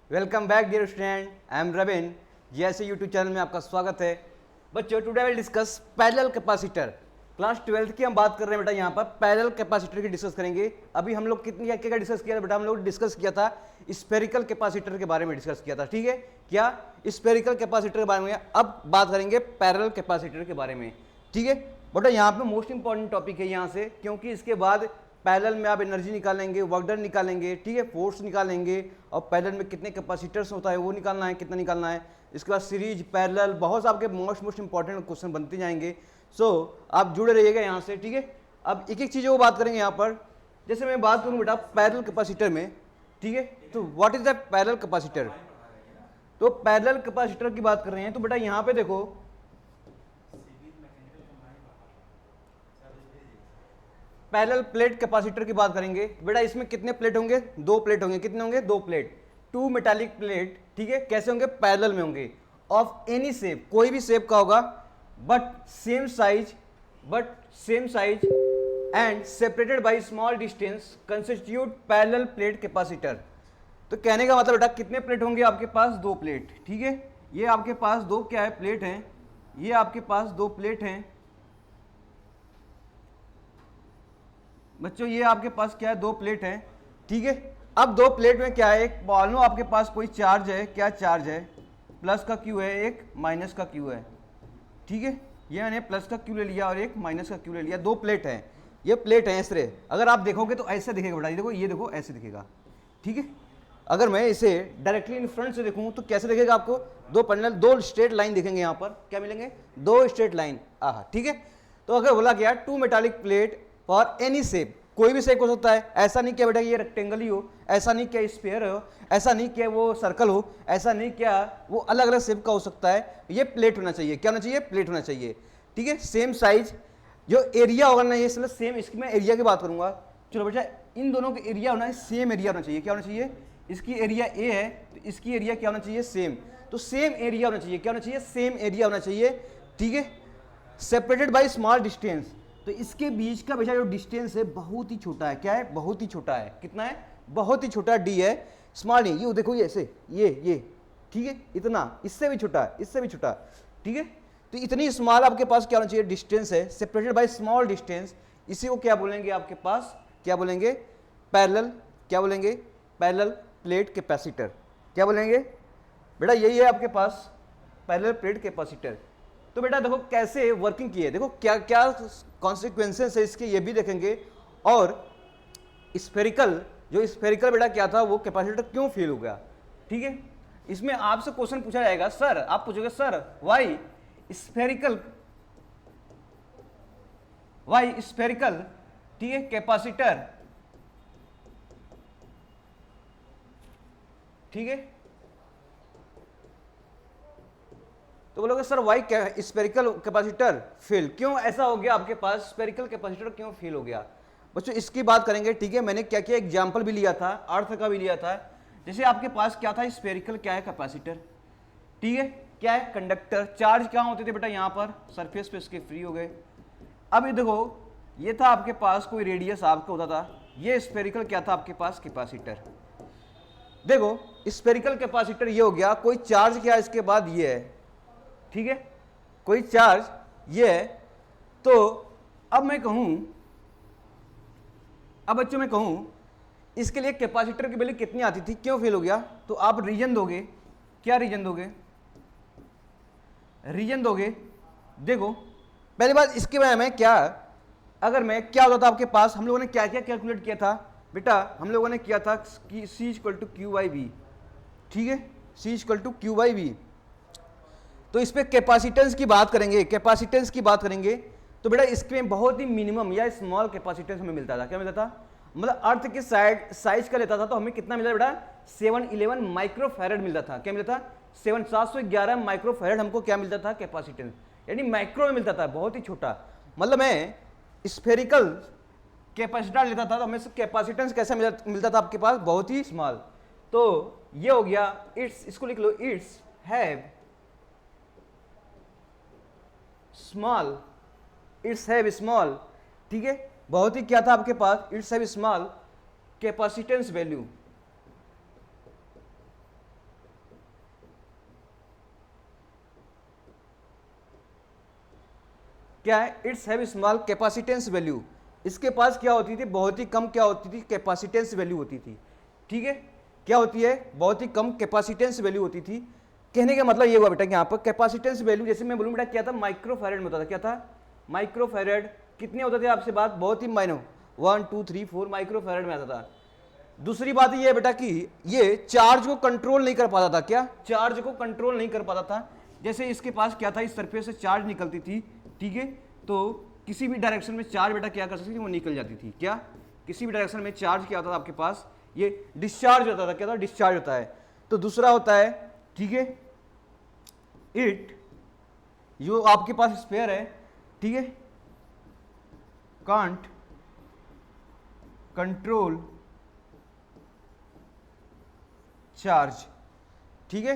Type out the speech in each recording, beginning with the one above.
Welcome back dear student, I am Ravin. जैसे YouTube channel में आपका स्वागत है। बच्चों, today will discuss parallel capacitor. Class 12th की हम बात कर रहे हैं बेटा। यहाँ पर पैरेलल कैपेसिटर की डिस्कस करेंगे। अभी हम लोग कितनी क्या डिस्कस किया था बेटा? हम लोग डिस्कस किया था स्फेरिकल कैपेसिटर के बारे में डिस्कस किया था। ठीक है, क्या स्फेरिकल कैपेसिटर के बारे में। अब बात करेंगे पैरेलल कैपेसिटर के बारे में। ठीक है बेटा, यहाँ पे मोस्ट इंपॉर्टेंट टॉपिक है यहाँ से, क्योंकि इसके बाद पैरेलल में आप एनर्जी निकालेंगे, वर्क डन निकालेंगे, ठीक है, फोर्स निकालेंगे, और पैरेलल में कितने कैपेसिटर्स होता है वो निकालना है, कितना निकालना है। इसके बाद सीरीज, पैरेलल, बहुत से आपके मोस्ट इंपॉर्टेंट क्वेश्चन बनते जाएंगे। सो आप जुड़े रहिएगा यहाँ से। ठीक है, अब एक एक चीज़ों को बात करेंगे यहाँ पर। जैसे मैं बात करूँ बेटा पैरेलल कैपेसिटर में, ठीक है, तो what is the parallel capacitor. तो पैरेलल कैपेसिटर की बात कर रहे हैं तो बेटा यहाँ पे देखो, पैरेलल प्लेट कैपेसिटर की बात करेंगे बेटा। इसमें कितने प्लेट होंगे? दो प्लेट होंगे। कितने होंगे? दो प्लेट, टू मेटालिक प्लेट। ठीक है, कैसे होंगे? पैरेलल में होंगे, ऑफ एनी शेप, कोई भी शेप का होगा, but same size and separated by small distance constitute parallel plate capacitor. तो कहने का मतलब बेटा कितने प्लेट होंगे आपके पास? दो प्लेट। ठीक है, ये आपके पास दो क्या है? प्लेट हैं। ये आपके पास दो प्लेट हैं बच्चों, ये आपके पास क्या है? दो प्लेट हैं। ठीक है, अब दो प्लेट में क्या है? एक मान लो आपके पास कोई चार्ज है। क्या चार्ज है? प्लस का क्यू है, एक माइनस का क्यू है। ठीक है, ये मैंने प्लस का क्यू ले लिया और एक माइनस का क्यू ले लिया। दो प्लेट हैं, ये प्लेट हैं ऐसे। अगर आप देखोगे तो ऐसे दिखेगा बेटा, ये देखो ऐसे दिखेगा। ठीक है, अगर मैं इसे डायरेक्टली इन फ्रंट से देखूं तो कैसे दिखेगा आपको? दो पैरेलल, दो स्ट्रेट लाइन दिखेंगे। यहाँ पर क्या मिलेंगे? दो स्ट्रेट लाइन। आहा, ठीक है। तो अगर बोला गया two metallic plate for any shape, कोई भी शेप हो सकता है। ऐसा नहीं क्या बेटा ये रेक्टेंगल ही हो, ऐसा नहीं क्या स्फीयर हो, ऐसा नहीं क्या वो सर्कल हो, ऐसा नहीं क्या वो अलग अलग शेप का हो सकता है। ये प्लेट होना चाहिए। क्या होना चाहिए? प्लेट होना चाहिए। ठीक है, सेम साइज, जो एरिया होगा ना ये सेम। इसकी मैं एरिया की बात करूंगा। चलो बेटा, इन दोनों का एरिया होना है सेम एरिया होना चाहिए। क्या होना चाहिए? इसकी एरिया ए है तो इसकी एरिया क्या होना चाहिए? सेम। तो सेम एरिया होना चाहिए। क्या होना चाहिए? सेम एरिया होना चाहिए। ठीक है, सेपरेटेड बाय स्मॉल डिस्टेंस। तो इसके बीच का बेटा जो डिस्टेंस है बहुत ही छोटा है। क्या है? बहुत ही छोटा है। कितना है? बहुत ही छोटा डी है, स्मॉल नहीं। ये देखो, ये ऐसे, ये ठीक है, इतना, इससे भी छोटा, इससे भी छोटा। ठीक है, तो इतनी स्मॉल आपके पास क्या होना चाहिए? डिस्टेंस है, सेपरेटेड बाय स्मॉल डिस्टेंस। इसी को क्या बोलेंगे आपके पास? क्या बोलेंगे? पैरेलल। क्या बोलेंगे? Parallel plate capacitor. क्या बोलेंगे बेटा? यही है आपके पास पैरेलल प्लेट कैपेसिटर। तो बेटा देखो कैसे वर्किंग की है, देखो क्या क्या कॉन्सिक्वेंसेस है इसके, ये भी देखेंगे। और स्फेरिकल, जो स्फेरिकल बेटा क्या था, वो कैपेसिटर क्यों फेल हो गया। ठीक है, इसमें आपसे क्वेश्चन पूछा जाएगा। सर, आप पूछोगे सर व्हाई स्फेरिकल, ठीक है, कैपेसिटर, ठीक है, तो बोलोगे sir why spherical capacitor fail क्यों, ऐसा हो गया आपके पास? स्फेरिकल कैपेसिटर क्यों फेल हो गया बच्चों, इसकी बात करेंगे। ठीक है, मैंने क्या किया, एग्जांपल भी लिया था, अर्थ का भी लिया था। जैसे आपके पास क्या था? स्फेरिकल क्या है? कैपेसिटर। ठीक है, क्या है? कंडक्टर। चार्ज कहाँ होते थे बेटा? यहाँ पर सरफेस पे इसके फ्री हो गए। अब ये देखो, ये था आपके पास कोई रेडियस आपका होता था, ये स्फेरिकल क्या था आपके पास? कैपेसिटर। देखो स्फेरिकल कैपेसिटर ये हो गया, कोई चार्ज क्या इसके बाद ये है। ठीक है, कोई चार्ज ये है। तो अब मैं कहूं, अब बच्चों मैं कहूं इसके लिए कैपेसिटर की वैल्यू कितनी आती थी, क्यों फेल हो गया? तो आप रीजन दोगे। क्या रीजन दोगे? रीजन दोगे। देखो पहली बात इसके बारे में, क्या अगर मैं क्या होता था आपके पास, हम लोगों ने क्या क्या कैलकुलेट किया था बेटा? हम लोगों ने किया था कि C = Q/V। ठीक है, C = Q/V। तो इस पे कैपेसिटेंस की बात करेंगे, कैपेसिटेंस की बात करेंगे तो बेटा इसमें बहुत ही मिनिमम या स्मॉल कैपेसिटेंस हमें मिलता था। क्या मिलता था? मतलब अर्थ के साइज का लेता था तो हमें कितना मिला बेटा? 711 माइक्रोफैरड मिलता था। क्या मिलता था? 711 माइक्रोफैरड हमको क्या मिलता था? कैपेसिटेंस, यानी माइक्रो में मिलता था, बहुत ही छोटा। मतलब मैं स्फेरिकल कैपेसिटर लेता था तो हमें कैपेसिटेंस कैसा मिलता था आपके पास? बहुत ही स्मॉल। तो ये हो गया इट्स, इसको लिख लो, it's have small, it's have small. ठीक है, बहुत ही क्या था आपके पास? It's have small capacitance value. क्या है, it's have small capacitance value, इसके पास क्या होती थी, बहुत ही कम क्या होती थी, कैपेसिटेंस वैल्यू होती थी। ठीक है, क्या होती है, बहुत ही कम कैपेसिटेंस वैल्यू होती थी। कहने का मतलब ये हुआ बेटा कि यहाँ पर कैपेसिटेंस वैल्यू, जैसे मैं बोलूँ बेटा क्या था, माइक्रोफैरेड में होता था, क्या था, माइक्रोफैरेड। कितने होते थे आपसे बात, बहुत ही माइनो 1 2 3 4 माइक्रोफैरेड में आता था। दूसरी बात ये है बेटा कि ये चार्ज को कंट्रोल नहीं कर पाता था, क्या, चार्ज को कंट्रोल नहीं कर पाता था। जैसे इसके पास क्या था, इस सरफेस से चार्ज निकलती थी, ठीक है, तो किसी भी डायरेक्शन में चार्ज बेटा क्या कर सकती थी, वो निकल जाती थी। क्या, किसी भी डायरेक्शन में चार्ज क्या होता था आपके पास, ये डिस्चार्ज होता था, क्या था, डिस्चार्ज होता है। तो दूसरा होता है, ठीक है, इट, जो आपके पास स्फीयर है, ठीक है, कांट कंट्रोल चार्ज, ठीक है,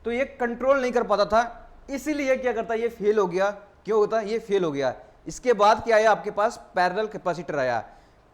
तो ये कंट्रोल नहीं कर पाता था, इसीलिए क्या करता, ये फेल हो गया। क्यों होता, ये फेल हो गया। इसके बाद क्या आया आपके पास, पैरेलल कैपेसिटर आया।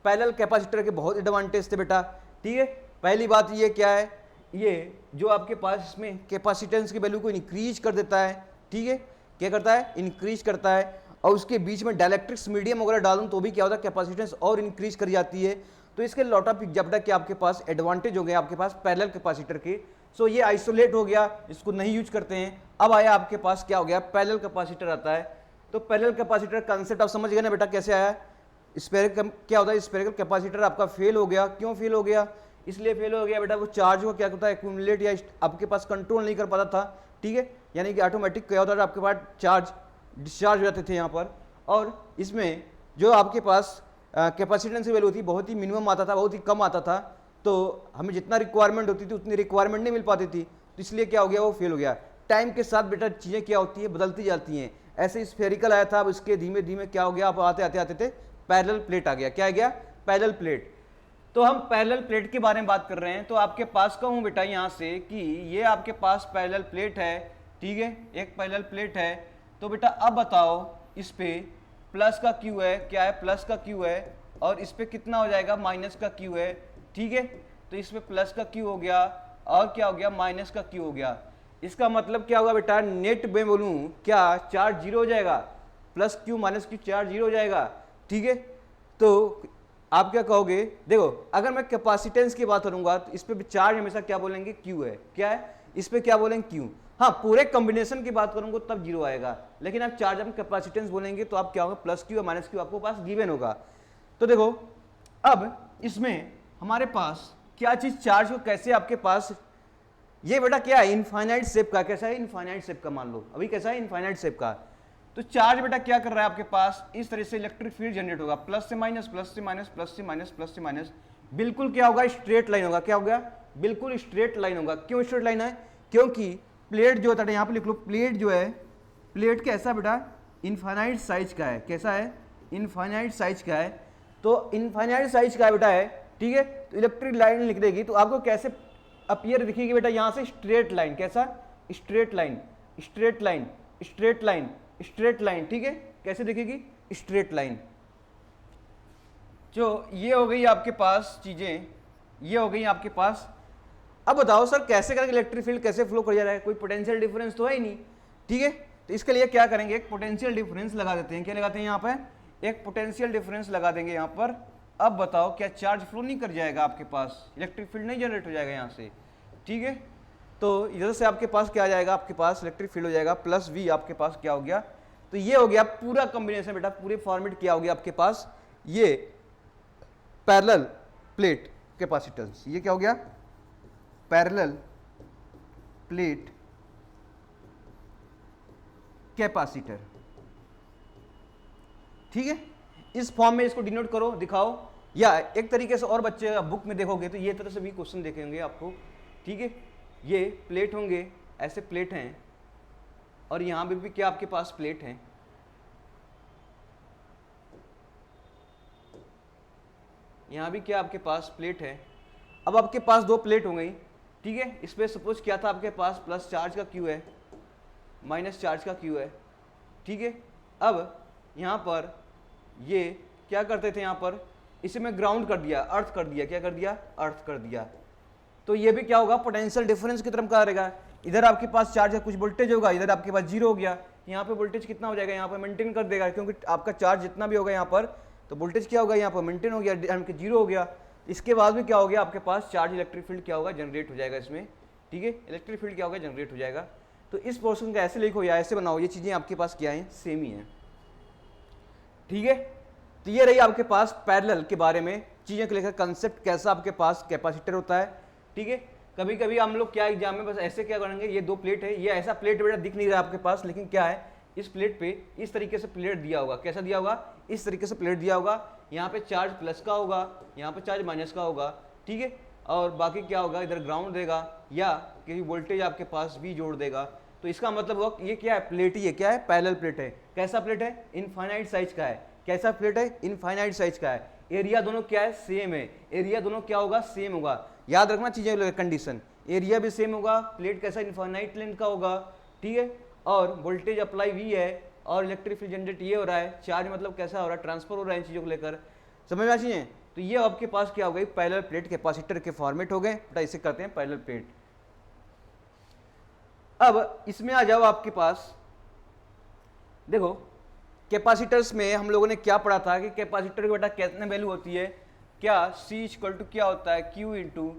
पैरेलल कैपेसिटर के बहुत एडवांटेज थे बेटा, ठीक है। पहली बात ये क्या है, ये जो आपके पास इसमें कैपेसिटेंस की वैल्यू को इंक्रीज कर देता है, ठीक है, क्या करता है, इंक्रीज करता है। और उसके बीच में डाइलेक्ट्रिक्स मीडियम वगैरह डालूं तो भी क्या होता है, कैपेसिटेंस और इंक्रीज कर जाती है। तो इसके लॉट ऑफ एग्जाम्पल के आपके पास एडवांटेज हो गए आपके पास पैरेलल कैपेसिटर के। सो ये आइसोलेट हो गया, इसको नहीं यूज करते हैं। अब आया आपके पास क्या हो गया, पैरेलल कैपेसिटर आता है। तो पैरेलल कैपेसिटर कंसेप्ट आप समझ गए ना बेटा, कैसे आया। स्फेरिकल क्या होता है, स्फेरिकल कैपेसिटर आपका फेल हो गया। क्यों फेल हो गया, इसलिए फेल हो गया बेटा, वो चार्ज को क्या होता है, एक्यूमुलेट या आपके पास कंट्रोल नहीं कर पाता था, ठीक है, यानी कि ऑटोमेटिक क्या होता था, आपके पास चार्ज डिस्चार्ज हो जाते थे यहाँ पर। और इसमें जो आपके पास कैपेसिटेंस की वैल्यू होती बहुत ही मिनिमम आता था, बहुत ही कम आता था। तो हमें जितना रिक्वायरमेंट होती थी उतनी रिक्वायरमेंट नहीं मिल पाती थी, तो इसलिए क्या हो गया, वो फेल हो गया। टाइम के साथ बेटा चीज़ें क्या होती है, बदलती जाती हैं। ऐसे स्फेरिकल आया था, अब इसके धीमे धीमे क्या हो गया, अब आते आते आते थे पैरेलल प्लेट आ गया। क्या आ गया, पैरेलल प्लेट। तो हम पैरेलल प्लेट के बारे में बात कर रहे हैं। तो आपके पास कहूँ बेटा यहाँ से कि ये आपके पास पैरेलल प्लेट है, ठीक है, एक पैरेलल प्लेट है। तो बेटा अब बताओ, इस पे प्लस का क्यू है, क्या है, प्लस का क्यू है, और इस पे कितना हो जाएगा, माइनस का क्यू है, ठीक है। तो इस पे प्लस का क्यू हो गया, और क्या हो गया, माइनस का क्यू हो गया। इसका मतलब क्या होगा बेटा, नेट में बोलूं क्या, चार्ज जीरो हो जाएगा, plus Q minus Q charge zero हो जाएगा, ठीक है। तो आप क्या कहोगे, देखो अगर मैं कैपेसिटेंस की बात करूंगा तो इस पे चार्ज हमेशा क्या बोलेंगे, क्यू है, क्या है, इस पे क्या बोलेंगे, क्यू। हाँ, पूरे कॉम्बिनेशन की बात करूंगा तब जीरो आएगा, लेकिन आप चार्ज हम कैपेसिटेंस बोलेंगे तो आप क्या होगा, प्लस क्यू और माइनस क्यू आपको पास गिवन होगा। तो देखो अब इसमें हमारे पास क्या चीज, चार्ज को कैसे आपके पास, ये बेटा क्या है, इनफाइनाइट शेप का, कैसा है, इनफाइनाइट शेप का, मान लो अभी कैसा है, इनफाइनाइट शेप का। तो चार्ज बेटा क्या कर रहा है आपके पास, इस तरह से इलेक्ट्रिक फील्ड जनरेट होगा, प्लस से माइनस, प्लस से माइनस, प्लस से माइनस, प्लस से माइनस, बिल्कुल क्या होगा, स्ट्रेट लाइन होगा। क्या होगा, बिल्कुल स्ट्रेट लाइन होगा। क्यों स्ट्रेट लाइन है, क्योंकि प्लेट जो होता है, यहाँ पे लिख लो, प्लेट जो है, प्लेट कैसा बेटा, इनफाइनाइट साइज का है, कैसा है, इनफाइनाइट साइज का है। तो इनफाइनाइट साइज का बेटा है, ठीक है। तो इलेक्ट्रिक लाइन लिख देगी तो आपको कैसे अपीयर दिखेगी बेटा, यहाँ से स्ट्रेट लाइन, कैसा, straight line, straight line, straight line, straight line, ठीक है, कैसे दिखेगी, स्ट्रेट लाइन। जो ये हो गई आपके पास चीजें, ये हो गई आपके पास। अब बताओ सर कैसे करके इलेक्ट्रिक फील्ड कैसे फ्लो कर जा रहा है, कोई पोटेंशियल डिफरेंस तो है ही नहीं, ठीक है। तो इसके लिए क्या करेंगे, एक पोटेंशियल डिफरेंस लगा देते हैं। क्या लगाते हैं यहाँ पे, एक पोटेंशियल डिफरेंस लगा देंगे यहाँ पर। अब बताओ क्या चार्ज फ्लो नहीं कर जाएगा आपके पास, इलेक्ट्रिक फील्ड नहीं जनरेट हो जाएगा यहाँ से, ठीक है। तो इधर से आपके पास क्या आ जाएगा, आपके पास इलेक्ट्रिक फील्ड हो जाएगा प्लस वी, आपके पास क्या हो गया, तो ये हो गया पूरा कॉम्बिनेशन बेटा, पूरे फॉर्मेट क्या हो गया आपके पास, ये पैरेलल प्लेट कैपेसिटेंस, ये क्या हो गया, पैरेलल प्लेट कैपेसिटर, ठीक है। इस फॉर्म में इसको डिनोट करो, दिखाओ, या एक तरीके से और बच्चे बुक में देखोगे तो ये तरह से भी क्वेश्चन देखेंगे आपको, ठीक है। ये प्लेट होंगे, ऐसे प्लेट हैं, और यहां पे भी क्या आपके पास प्लेट हैं, यहां भी क्या आपके पास प्लेट है। अब आपके पास दो प्लेट हो गई, ठीक है। इस पे सपोज क्या था आपके पास, प्लस चार्ज का क्यू है, माइनस चार्ज का क्यू है, ठीक है। अब यहाँ पर ये क्या करते थे, यहाँ पर इसे मैं ग्राउंड कर दिया, अर्थ कर दिया, क्या कर दिया, अर्थ कर दिया। तो ये भी क्या होगा, पोटेंशियल डिफरेंस की तरफ करेगा। इधर आपके पास चार्ज का कुछ वोल्टेज होगा, इधर आपके पास जीरो हो गया, यहाँ पे वोल्टेज कितना हो जाएगा, यहाँ पर मेंटेन कर देगा, क्योंकि आपका चार्ज जितना भी होगा यहाँ पर तो वोल्टेज क्या होगा, यहाँ पर मेंटेन हो गया, जीरो हो गया। इसके बाद में क्या हो गया, आपके पास चार्ज इलेक्ट्रिक फील्ड क्या होगा, जनरेट हो जाएगा इसमें, ठीक है, इलेक्ट्रिक फील्ड क्या होगा, जनरेट हो जाएगा। तो इस पोर्शन का ऐसे लिखो या ऐसे बनाओ, ये चीज़ें आपके पास क्या है, सेम ही है, ठीक है। तो ये रही आपके पास पैरेलल के बारे में चीज़ें को लेकर कंसेप्ट, कैसा आपके पास कैपेसिटर होता है, ठीक है। कभी कभी हम लोग क्या एग्जाम में बस ऐसे क्या करेंगे, ये दो प्लेट है, ये ऐसा प्लेट बेटा दिख नहीं रहा आपके पास, लेकिन क्या है, इस प्लेट पे इस तरीके से प्लेट दिया होगा, कैसा दिया होगा, इस तरीके से प्लेट दिया होगा, यहाँ पे चार्ज प्लस का होगा, यहाँ पे चार्ज माइनस का होगा, ठीक है, और बाकी क्या होगा, इधर ग्राउंड देगा या कि वोल्टेज आपके पास भी जोड़ देगा। तो इसका मतलब होगा ये क्या है, प्लेट ही है, क्या है, पैरेलल प्लेट है। कैसा प्लेट है, इनफाइनाइट साइज का है। कैसा प्लेट है, इनफाइनाइट साइज का है। एरिया दोनों क्या है, सेम है। एरिया दोनों क्या होगा, सेम होगा। याद रखना चीजें, कंडीशन, एरिया भी सेम होगा, प्लेट कैसा, इनफाइनाइट लेंथ का होगा, ठीक है, और वोल्टेज अप्लाई भी है, और इलेक्ट्रिक फील्ड जनरेट ये हो रहा है, चार्ज मतलब कैसा हो रहा है, ट्रांसफर हो रहा है इन चीज़ों को लेकर, समझ में आ चाहिए। तो ये आपके पास क्या हो गई, पैरेलल प्लेट कैपेसिटर के फॉर्मेट हो गए, बेटा इसे करते हैं पैरेलल प्लेट। अब इसमें आ जाओ, आपके पास देखो कैपेसिटर्स में हम लोगों ने क्या पढ़ा था कि कैपेसिटर की बेटा कितने वैल्यू होती है, क्या C इक्वल टू क्या होता है, Q इंटू,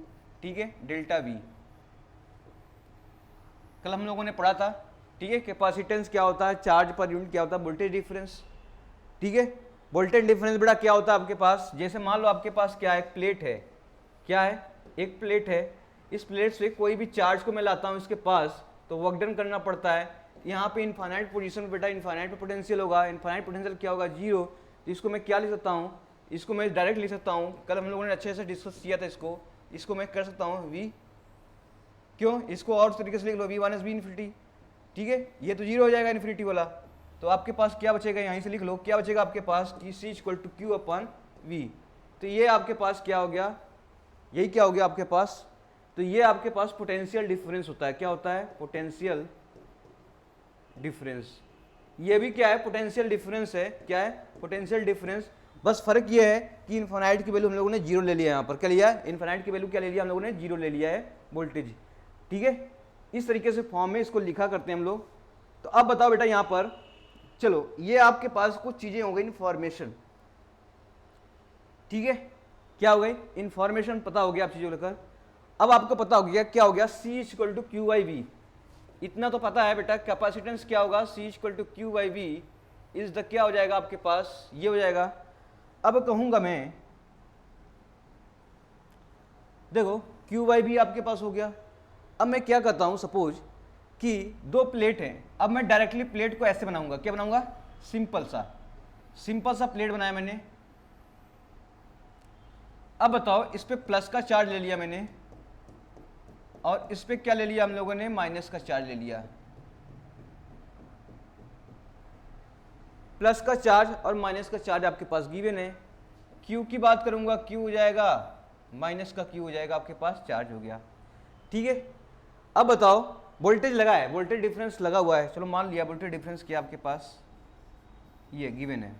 ठीक है, डेल्टा V। कल हम लोगों ने पढ़ा था, ठीक है, कैपेसिटेंस क्या होता है, चार्ज पर यूनिट क्या होता है, वोल्टेज डिफरेंस, ठीक है। वोल्टेज डिफरेंस बेटा क्या होता है आपके पास, जैसे मान लो आपके पास क्या है, एक प्लेट है, क्या है, एक प्लेट है, इस प्लेट से कोई भी चार्ज को मैं लाता हूँ इसके पास, तो वर्क डन करना पड़ता है। यहाँ पे इनफाइनाइट पोजीशन बेटा, इनफाइनाइट पे पोटेंशियल होगा, इनफाइनाइट पोटेंशियल क्या होगा, जीरो। तो इसको मैं क्या लिख सकता हूँ, इसको मैं डायरेक्ट लिख सकता हूँ, कल हम लोगों ने अच्छे से डिस्कस किया था इसको मैं कर सकता हूँ V, क्यों, इसको और तरीके से लिख लो, V माइनस V इन्फिनिटी, ठीक है, ये तो जीरो हो जाएगा इन्फिनिटी वाला। तो आपके पास क्या बचेगा, यहीं से लिख लो, क्या बचेगा आपके पास, C equal to Q upon V। तो ये आपके पास क्या हो गया, यही क्या हो गया आपके पास, तो ये आपके पास पोटेंशियल डिफरेंस होता है, क्या होता है, पोटेंशियल डिफरेंस। ये भी क्या है, पोटेंशियल डिफरेंस है, क्या है, पोटेंशियल डिफरेंस। बस फर्क ये है कि इनफाइनाइट की वैल्यू हम लोगों ने जीरो ले लिया है, यहाँ पर क्या लिया है, इनफाइनाइट की वैल्यू क्या ले लिया हम लोगों ने, जीरो ले लिया है वोल्टेज, ठीक है। इस तरीके से फॉर्म में इसको लिखा करते हैं हम लोग। तो अब बताओ बेटा यहाँ पर, चलो ये आपके पास कुछ चीजें हो गई, इन्फॉर्मेशन, ठीक है, क्या हो गई, इन्फॉर्मेशन पता हो गया आप चीजों लेकर। अब आपको पता हो गया क्या हो गया, C equal to Q by V, इतना तो पता है बेटा। कैपेसिटेंस क्या होगा, C equal to Q by V is the क्या हो जाएगा आपके पास, ये हो जाएगा। अब कहूंगा मैं, देखो क्यू बाई वी आपके पास हो गया। अब मैं क्या करता हूं, सपोज कि दो प्लेट हैं, अब मैं डायरेक्टली प्लेट को ऐसे बनाऊंगा, क्या बनाऊंगा, सिंपल सा प्लेट बनाया मैंने। अब बताओ, इस पे प्लस का चार्ज ले लिया मैंने, और इस पे क्या ले लिया हम लोगों ने, माइनस का चार्ज ले लिया। प्लस का चार्ज और माइनस का चार्ज आपके पास गिवन है। Q की बात करूंगा, Q हो जाएगा, माइनस का Q हो जाएगा, आपके पास चार्ज हो गया, ठीक है। अब बताओ, वोल्टेज लगा है, वोल्टेज डिफरेंस लगा हुआ है, चलो मान लिया वोल्टेज डिफरेंस क्या आपके पास, ये गिवन है।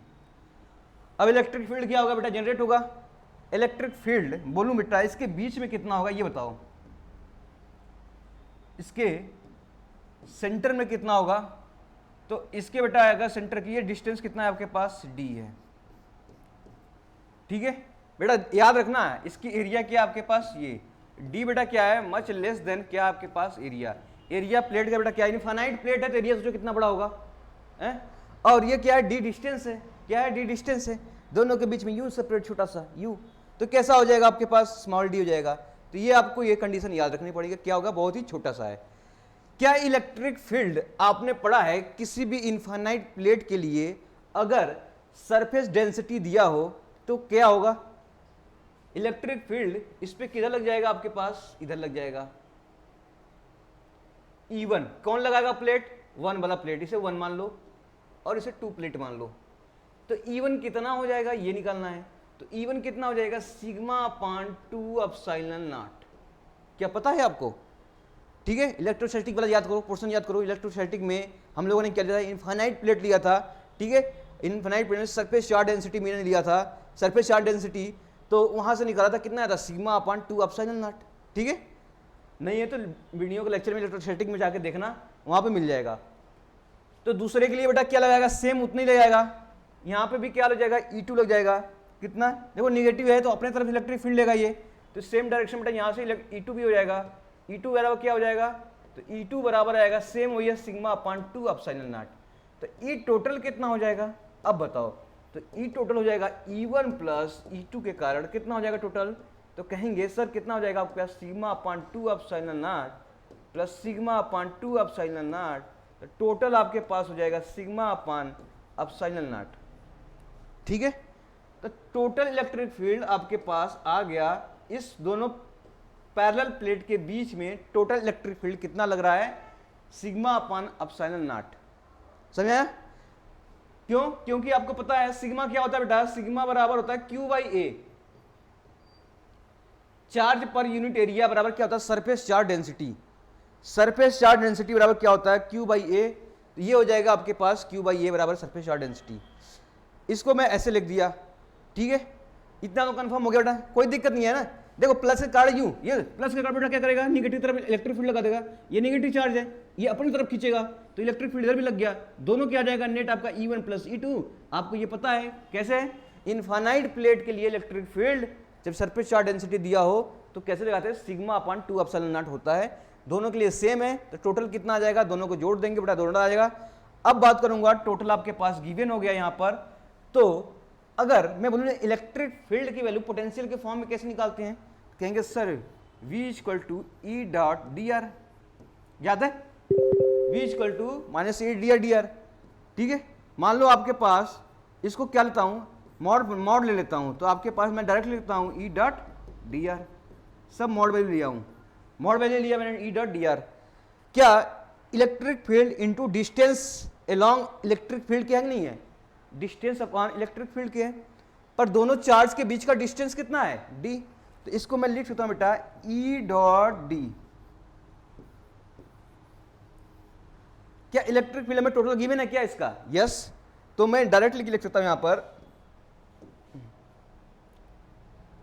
अब इलेक्ट्रिक फील्ड क्या होगा बेटा, जनरेट होगा। इलेक्ट्रिक फील्ड बोलूं बेटा, इसके बीच में कितना होगा, ये बताओ, इसके सेंटर में कितना होगा, तो इसके बेटा आएगा सेंटर की, ये डिस्टेंस कितना है आपके पास, D है, ठीक है बेटा। याद रखना है इसकी एरिया क्या आपके पास, ये D बेटा क्या है, मच लेस देन क्या आपके पास, एरिया। एरिया प्लेट का बेटा क्या है, इनफाइनाइट प्लेट है, तो एरिया सोचो कितना बड़ा होगा, है? और ये क्या है, D डिस्टेंस है, क्या है, D डिस्टेंस है, दोनों के बीच में U सेपरेट छोटा सा U, तो कैसा हो जाएगा आपके पास, स्मॉल d हो जाएगा। तो ये आपको ये कंडीशन याद रखनी पड़ेगी, क्या होगा, बहुत ही छोटा सा है। क्या इलेक्ट्रिक फील्ड आपने पढ़ा है, किसी भी इनफाइनाइट प्लेट के लिए अगर सरफेस डेंसिटी दिया हो तो क्या होगा, इलेक्ट्रिक फील्ड इस पे किधर लग जाएगा आपके पास, इधर लग जाएगा। E1 कौन लगाएगा, प्लेट 1 वाला प्लेट, इसे 1 मान लो और इसे 2 प्लेट मान लो। तो E1 कितना हो जाएगा, ये निकालना है। तो E1 कितना हो जाएगा, सिग्मा अपान 2 एप्सिलॉन नॉट। क्या पता है आपको, ठीक है। इलेक्ट्रोस्टैटिक वाला याद करो, पोर्शन याद करो। इलेक्ट्रोस्टैटिक में हम लोगों ने क्या लिया था, इनफाइनाइट प्लेट लिया था, ठीक है। इनफाइनाइट प्लेट में सरफेस चार्ज डेंसिटी मैंने लिया था, सरफेस चार्ज डेंसिटी, तो वहां से निकाला था कितना था, सिग्मा अपान 2 एप्सिलॉन नॉट, ठीक है। नहीं है तो वीडियो के लेक्चर में इलेक्ट्रोस्टैटिक में जाके देखना, वहां पे मिल जाएगा। तो दूसरे के लिए बेटा क्या लगाएगा, सेम उतना ही लगाएगा। यहाँ पे भी क्या लग जाएगा, E2 लग जाएगा। कितना, देखो निगेटिव है तो अपने तरफ इलेक्ट्रिक फील्ड लेगा ये, तो सेम डायरेक्शन बेटा यहाँ से E2 भी हो जाएगा। E2 बराबर क्या हो जाएगा, तो E2 बराबर आएगा सेम वही है सिग्मा अपान 2 एप्सिलॉन नॉट। तो E टोटल कितना हो जाएगा, अब बताओ, तो E टोटल हो जाएगा E1 प्लस E2 के कारण कितना हो जाएगा टोटल, तो कहेंगे सर कितना हो जाएगा आपके पास sigma upon 2 epsilon nought plus sigma upon 2 epsilon nought, तो टोटल आपके पास हो जाएगा सिग्मा अपान एप्सिलॉन नॉट। ठीक है, तो टोटल इलेक्ट्रिक फील्ड आपके पास आ गया। इस दोनों पैरेलल प्लेट के बीच में टोटल इलेक्ट्रिक फील्ड कितना लग रहा है, सिग्मा अपान एप्सिलॉन नॉट। समझ आया? क्यों, क्योंकि आपको पता है सिग्मा क्या होता है बेटा, सिग्मा बराबर होता है Q by A, charge per unit area बराबर क्या होता है, surface charge density. Surface charge density बराबर क्या होता है, Q बाई ए। तो ये हो जाएगा आपके पास Q बाई ए बराबर सरफेस चार्ज डेंसिटी। इसको मैं ऐसे लिख दिया। ठीक है, इतना तो कंफर्म हो गया बेटा, कोई दिक्कत नहीं है ना। देखो प्लस के कार्ड यूं, ये प्लस के कार्ड बेटा क्या करेगा, निगेटिव तरफ इलेक्ट्रिक फील्ड लगा देगा। ये निगेटिव चार्ज है, ये अपनी तरफ खींचेगा तो इलेक्ट्रिक फील्ड इधर भी लग गया, दोनों क्या आ जाएगा नेट आपका E1 प्लस E2। आपको ये पता है कैसे, इनफाइनाइट प्लेट के लिए इलेक्ट्रिक फील्ड जब सरफेस चार्ज डेंसिटी दिया हो तो कैसे लगाते हैं, सिग्मा अपान 2 एप्सिलॉन नॉट होता है। दोनों के लिए सेम है तो टोटल कितना आ जाएगा, दोनों को जोड़ देंगे बेटा, दोनों आ जाएगा। अब बात करूंगा टोटल आपके पास गिवन हो गया यहाँ पर। तो अगर मैं बोलूँ इलेक्ट्रिक फील्ड की वैल्यू पोटेंशियल के फॉर्म में कैसे निकालते हैं, कहेंगे sir V equal to E dot D R, याद है V equal to minus E D R D R. ठीक है, मान लो आपके पास इसको क्या लेता हूँ, मॉड ले लेता हूँ, तो आपके पास मैं डायरेक्ट लिखता हूँ ई डॉट डी आर, सब मॉड वैल्यू लिया हूँ, मॉड वैल्यू लिया मैंने ई डॉट डी आर। क्या electric field into distance along electric field क्या नहीं है, डिस्टेंस अपॉन इलेक्ट्रिक फील्ड के है, पर दोनों चार्ज के बीच का डिस्टेंस कितना है, डी। तो इसको मैं लिख सकता हूं बेटा ई डॉट डी। क्या इलेक्ट्रिक फील्ड में टोटल गिवन है क्या इसका, यस। तो मैं डायरेक्टली लिख सकता हूं यहां पर,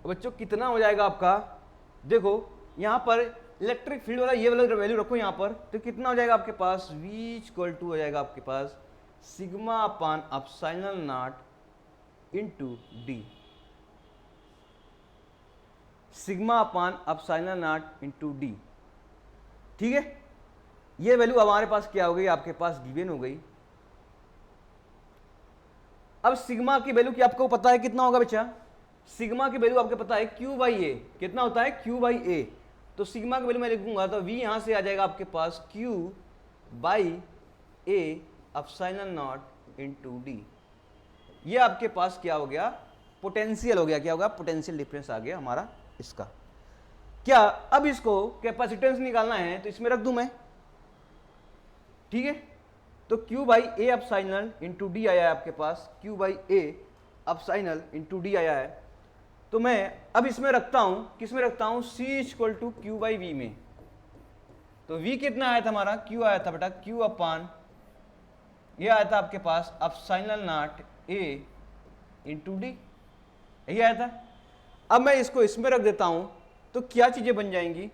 बच्चों कितना हो जाएगा आपका, देखो यहां पर इलेक्ट्रिक फील्ड वाला ये वाला वैल्यू रखो यहां पर, तो कितना हो जाएगा आपके पास, V इक्वल टू हो जाएगा आपके पास sigma upon epsilon nought into D, sigma upon epsilon nought into D. ठीक है, ये वैल्यू हमारे पास क्या हो गई, आपके पास गिवन हो गई। अब सिग्मा की वैल्यू क्या आपको पता है कितना होगा बच्चा, सिग्मा की वैल्यू आपको पता है Q बाई ए, कितना होता है Q बाई ए। तो सिग्मा की वैल्यू मैं लिखूंगा तो V यहां से आ जाएगा आपके पास Q by A epsilon nought into D. ये आपके पास क्या हो गया, पोटेंशियल हो गया, क्या होगा, पोटेंशियल डिफरेंस आ गया हमारा इसका। क्या अब इसको कैपेसिटेंस निकालना है तो इसमें रख दूं मैं। ठीक है, तो Q by A epsilon into D आया है आपके पास, Q by A epsilon into D आया है। तो मैं अब इसमें रखता हूं, किस में रखता हूं, C equal to Q by V में। तो V कितना आया था हमारा, Q आया था बेटा Q अपान, ये आया था आपके पास epsilon nought A into D, यही आया था। अब मैं इसको इसमें रख देता हूं तो क्या चीजें बन जाएंगी,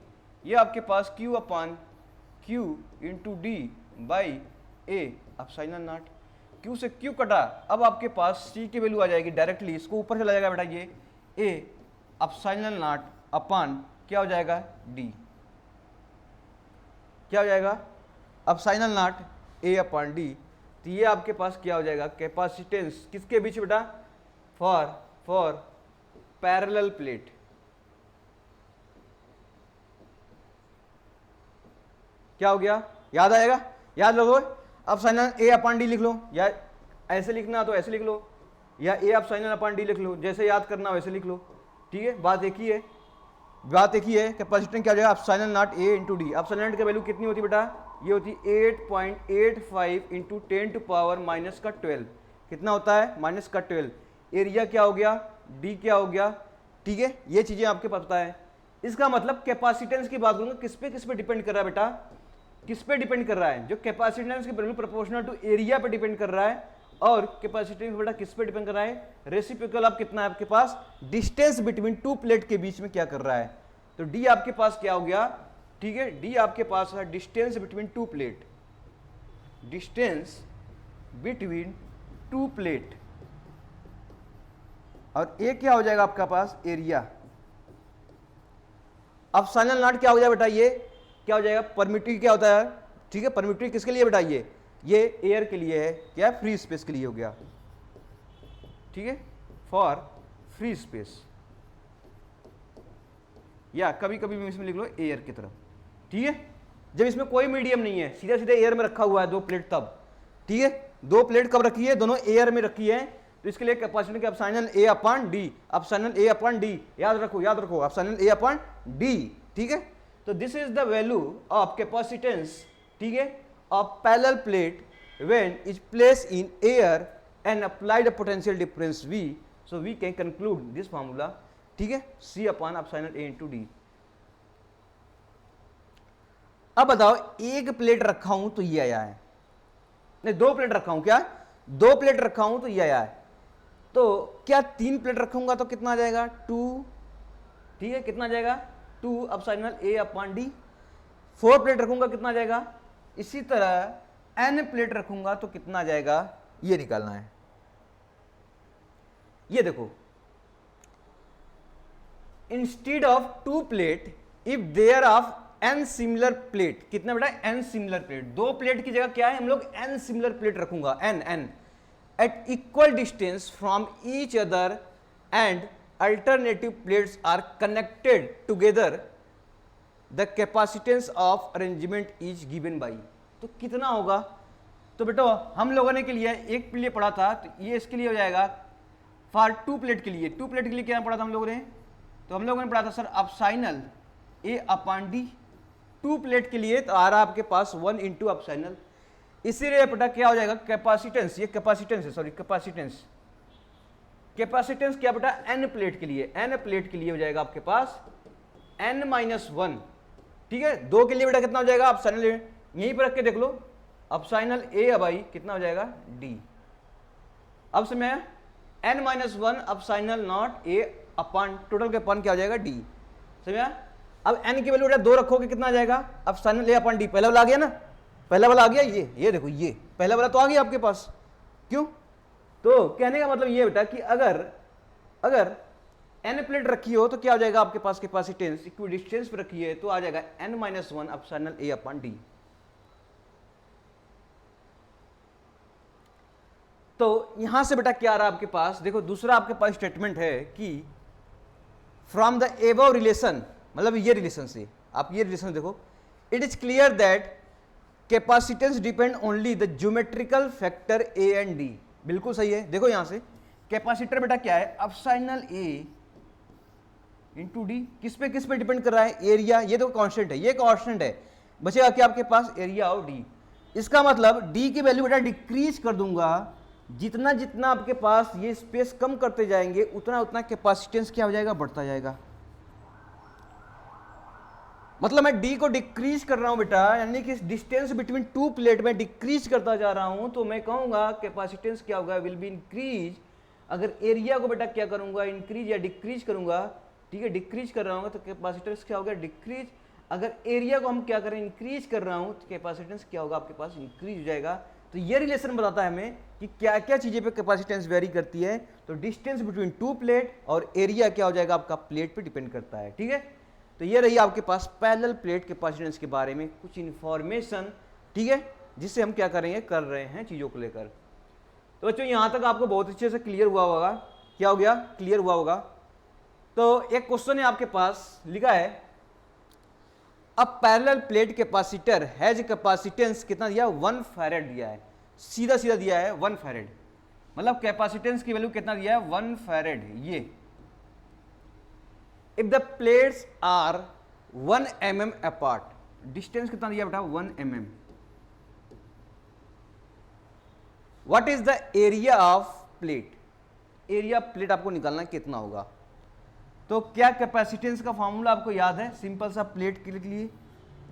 ये आपके पास Q upon Q into D by A epsilon not, Q से Q कटा, अब आपके पास C की वैल्यू आ जाएगी डायरेक्टली, इसको ऊपर चला जाएगा बेटा ये ए एप्सिलॉन नॉट अपान क्या हो जाएगा डी, क्या हो जाएगा एप्सिलॉन नॉट ए अपान डी। तो ये आपके पास क्या हो जाएगा, कैपेसिटेंस किसके बीच बेटा, फॉर पैरेलल प्लेट। क्या हो गया, याद आएगा, याद रखो। एप्सिलॉन ए अपान डी लिख लो, या ऐसे लिखना तो ऐसे लिख लो, या ए एप्सिलॉन अपान डी लिख लो, जैसे याद करना वैसे लिख लो। ठीक है, बात एक ही है, बात एक ही है। कैपेसिटेंस क्या हो जाएगा, epsilon nought A into D. Epsilon not की वैल्यू कितनी होती है बेटा, ये होती है 8.85 इंटू 10 टू पावर माइनस का 12, कितना होता है, माइनस का 12। एरिया क्या हो गया, डी क्या हो गया। ठीक है, ये चीजें आपके पता है। इसका मतलब कैपेसिटेंस की बात करूंगा, किस पे डिपेंड कर रहा है बेटा, किस पे डिपेंड कर रहा है, जो कैपेसिटेंस की वैल्यू प्रोपोर्शनल टू एरिया पे डिपेंड कर रहा है, और कैपेसिटेंस बेटा किस पे डिपेंड कर रहा है, रेसिप्रोकल ऑफ कितना है आपके पास, डिस्टेंस बिटवीन टू प्लेट के बीच में क्या कर रहा है। तो डी आपके पास क्या हो गया, ठीक है, डी आपके पास है distance between two plate, distance between two plate, और ए क्या हो जाएगा आपका पास, एरिया। अब साइनल नॉट क्या हो जाएगा बेटा, ये क्या हो जाएगा, परमिटिव क्या होता है, ठीक है, परमिटिव किसके लिए बेटा, ये एयर के लिए है, क्या फ्री स्पेस के लिए हो गया, ठीक है, फॉर फ्री स्पेस, या कभी कभी इसमें लिख लो एयर की तरफ, ठीक है, जब इसमें कोई मीडियम नहीं है, सीधा सीधा एयर में रखा हुआ है दो प्लेट तब, ठीक है, दो प्लेट कब रखी है, दोनों एयर में रखी है, तो इसके लिए कैपेसिटी क्या, epsilon A upon D, epsilon A upon D, याद रखो एप्सिलॉन ए अपॉन डी, ठीक है। तो this is the value of capacitance, ठीक है, of parallel plate when is placed in air and applied a potential difference V, so we can conclude this formula, ठीक है, C upon epsilon A into D. अब बताओ, एक plate रखा हूं तो ये आया है, नहीं दो प्लेट रखा हूं, क्या दो प्लेट रखा हूं तो ये आया है, तो क्या तीन प्लेट रखूंगा तो कितना आ जाएगा, 2, ठीक है, कितना आ जाएगा 2 epsilon A upon D. 4 plate रखूंगा कितना आ जाएगा, इसी तरह n प्लेट रखूंगा तो कितना आ जाएगा, ये निकालना है। ये देखो, instead of 2 plate if there of n similar plate, कितना बेटा, n सिमिलर प्लेट, दो प्लेट की जगह क्या है, हम लोग n सिमिलर प्लेट रखूंगा, n at equal distance from each other and alternative plates are connected together, the capacitance of arrangement is given by. तो कितना होगा, तो बेटा हम लोगों ने के लिए एक प्लेट पढ़ा था, तो ये इसके लिए हो जाएगा फॉर 2 प्लेट के लिए, 2 प्लेट के लिए क्या पढ़ा था हम लोगों ने, तो हम लोगों ने पढ़ा था sir epsilon A upon D, 2 plate के लिए तो आ रहा आपके पास 1 इंटू एप्सिलॉन, इसीलिए बेटा क्या हो जाएगा, कैपेसिटेंस, ये कैपेसिटेंस है, सॉरी कैपेसिटेंस, कैपेसिटेंस क्या बेटा, n प्लेट के लिए, n प्लेट के लिए हो जाएगा आपके पास n-1, ठीक है, दो के लिए बेटा कितना हो जाएगा, एप्सिलॉन यहीं पर रख के देख लो, एप्सिलॉन A अब आई कितना हो जाएगा, d। अब से मैं n-1 epsilon not A upon total के अपन क्या हो जाएगा, d, समझा। अब n की वैल्यू बेटा 2 रखोगे कितना आ जाएगा, एप्सिलॉन A अपॉन d, पहला वाला आ गया ना, पहला वाला आ गया, ये देखो, ये पहला वाला तो आ गया आपके पास, क्यों, तो कहने का मतलब ये बेटा कि अगर n प्लेट रखी हो तो क्या हो जाएगा आपके पास, कैपेसिटेंस इक्वी डिस्टेंस पे रखी है तो आ जाएगा n-1 epsilon A upon D. तो यहां से बेटा क्या आ रहा है आपके पास, देखो दूसरा आपके पास स्टेटमेंट है कि फ्रॉम द एबव रिलेशन, मतलब ये रिलेशन से आप ये रिलेशन देखो, it is clear that capacitance depend only the geometrical factor A and D, बिल्कुल सही है। देखो यहां से कैपेसिटर बेटा क्या है, एप्सिलॉन A इंटू डी, किस पे डिपेंड कर रहा है, एरिया, ये तो कांस्टेंट है, ये कांस्टेंट है, बचेगा क्या आपके पास, एरिया ऑफ डी। इसका मतलब डी की वैल्यू बेटा डिक्रीज कर दूंगा, जितना जितना आपके पास ये स्पेस कम करते जाएंगे उतना उतना कैपेसिटेंस क्या हो जाएगा, बढ़ता जाएगा। मतलब मैं डी को डिक्रीज कर रहा हूं बेटा, यानी कि डिस्टेंस बिटवीन 2 प्लेट में डिक्रीज करता जा रहा हूं, तो मैं कहूंगा कैपेसिटेंस क्या होगा, विल बी इंक्रीज। अगर एरिया को बेटा क्या करूंगा, इंक्रीज या डिक्रीज करूंगा, ठीक है, डिक्रीज कर रहा हूँ तो कैपेसिटेंस क्या होगा, डिक्रीज। अगर एरिया को हम क्या करें, इंक्रीज कर रहा हूँ तो कैपेसिटेंस क्या होगा आपके पास, इंक्रीज हो जाएगा। तो ये रिलेशन बताता है हमें कि क्या क्या चीजें पे कैपेसिटेंस वेरी करती है। तो डिस्टेंस बिटवीन 2 प्लेट और एरिया क्या हो जाएगा आपका, प्लेट पे डिपेंड करता है, ठीक है। तो ये रही आपके पास पैरेलल प्लेट कैपेसिटेंस के बारे में कुछ इंफॉर्मेशन, ठीक है, जिससे हम क्या करेंगे, कर रहे हैं चीजों को लेकर। तो बच्चों यहां तक आपको बहुत अच्छे से क्लियर हुआ होगा, क्या हो गया, क्लियर हुआ होगा। तो एक क्वेश्चन है आपके पास, लिखा है अब parallel plate capacitor has capacitance कितना दिया, 1 फैरेड दिया है, सीधा सीधा दिया है 1 फैरेड, मतलब कैपेसिटेंस की वैल्यू कितना दिया है, 1 फैरेड। ये if the plates are 1 mm apart, distance कितना दिया बेटा, 1 mm। What is the area of plate, area plate आपको निकालना कितना होगा। तो क्या कैपेसिटेंस का फॉर्मूला आपको याद है, सिंपल सा प्लेट के लिए,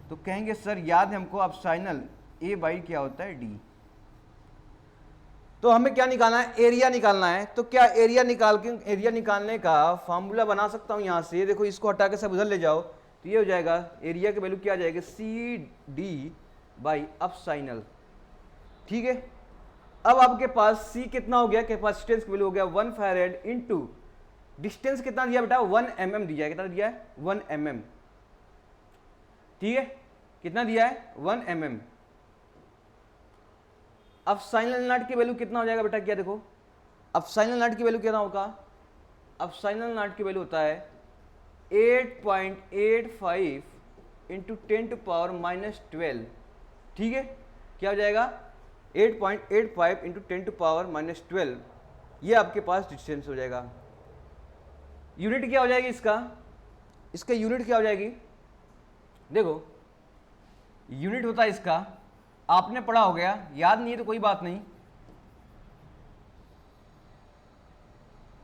तो कहेंगे सर याद है हमको, एप्सिलॉन A बाई क्या होता है, D। तो हमें क्या निकालना है, एरिया निकालना है। तो क्या एरिया निकालने का फॉर्मूला बना सकता हूं यहां से, देखो इसको हटा के सब उधर ले जाओ, तो ये हो जाएगा एरिया की वैल्यू क्या आ जाएगी, CD बाई एप्सिलॉन, ठीक है। अब आपके पास C कितना हो गया, कैपेसिटेंस की वैल्यू हो गया 1 फैरेड इनटू डिस्टेंस कितना दिया बेटा 1 mm दिया है, कितना दिया है 1 mm, ठीक है, कितना दिया है 1 mm। अब साइन एल नॉट की वैल्यू कितना हो जाएगा बेटा, क्या देखो, अब साइन एल नॉट की वैल्यू कितना होगा, अब साइन एल नॉट की वैल्यू होता है 8.85 इंटू 10⁻⁻12, ठीक है, क्या हो जाएगा 8.85 इंटू 10⁻⁻12, ये आपके पास डिस्टेंस हो जाएगा। यूनिट क्या हो जाएगी इसका यूनिट क्या हो जाएगी, देखो यूनिट होता है इसका, आपने पढ़ा हो गया, याद नहीं है तो कोई बात नहीं,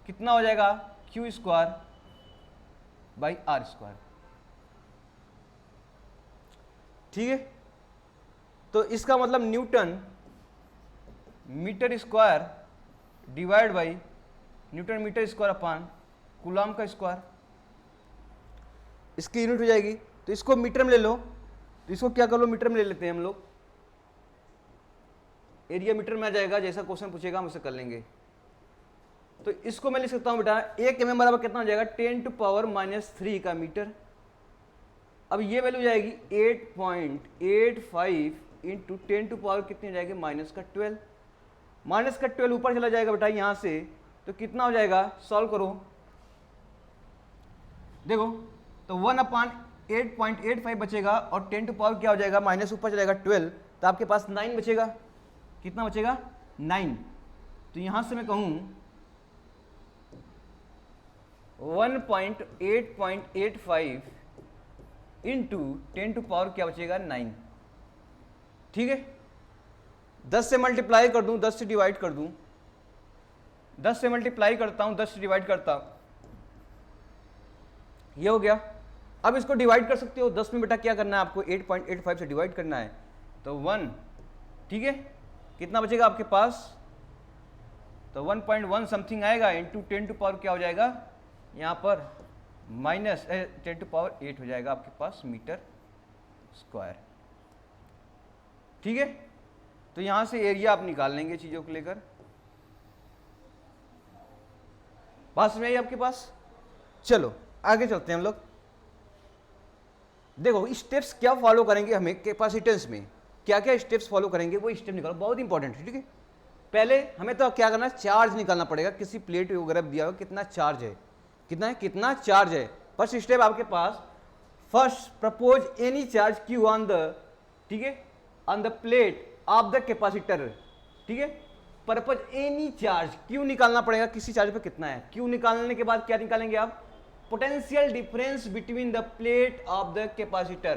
कितना हो जाएगा Q² बाई R², ठीक है। तो इसका मतलब newton metre square divide by newton metre square upon coulomb का स्क्वायर, इसकी यूनिट हो जाएगी। तो इसको मीटर में ले लो, तो इसको क्या कर लो, मीटर में ले लेते हैं हम लोग, एरिया मीटर में आ जाएगा, जैसा क्वेश्चन पूछेगा हम उसे कर लेंगे। तो इसको मैं लिख सकता हूं बेटा 1 mm बराबर कितना हो जाएगा 10⁻³ का मीटर। अब ये वैल्यू जाएगी 8.85 इंटू 10⁻, कितनी हो जाएगी -12, -12 ऊपर चला जाएगा बेटा यहां से, तो कितना हो जाएगा, सॉल्व करो, देखो तो 1/8.85 बचेगा और 10⁻ क्या हो जाएगा, माइनस ऊपर चलेगा 12, तो आपके पास 9 बचेगा, कितना बचेगा 9। तो यहां से मैं कहूं 1.8.85 इंटू 10⁻ क्या बचेगा 9, ठीक है। 10 से मल्टीप्लाई कर दूं, 10 से डिवाइड कर दूं, 10 से मल्टीप्लाई करता हूं, 10 से डिवाइड करता हूं, ये हो गया। अब इसको डिवाइड कर सकते हो, 10 में बेटा क्या करना है आपको 8.85 से डिवाइड करना है, तो 1, ठीक है, कितना बचेगा आपके पास, तो 1.1 समथिंग आएगा इंटू 10⁻ क्या हो जाएगा यहाँ पर -10⁸ हो जाएगा आपके पास मीटर स्क्वायर, ठीक है। तो यहां से एरिया आप निकाल लेंगे चीजों को लेकर, बात समझ आई आपके पास। चलो आगे चलते हैं हम लोग, देखो स्टेप्स क्या फॉलो करेंगे, हमें कैपेसिटेंस में क्या क्या स्टेप्स फॉलो करेंगे वो स्टेप निकालो, बहुत इंपॉर्टेंट है, ठीक है। पहले हमें तो क्या करना है, चार्ज निकालना पड़ेगा, किसी प्लेट वगैरह दिया हुआ कितना चार्ज है, कितना चार्ज है। फर्स्ट स्टेप आपके पास, first propose any charge Q on the, ठीक है, on the plate of the capacitor, ठीक है, पर्पज एनी चार्ज Q निकालना पड़ेगा, किसी चार्ज पे कितना है। Q निकालने के बाद क्या निकालेंगे आप, potential difference between the plate of the capacitor,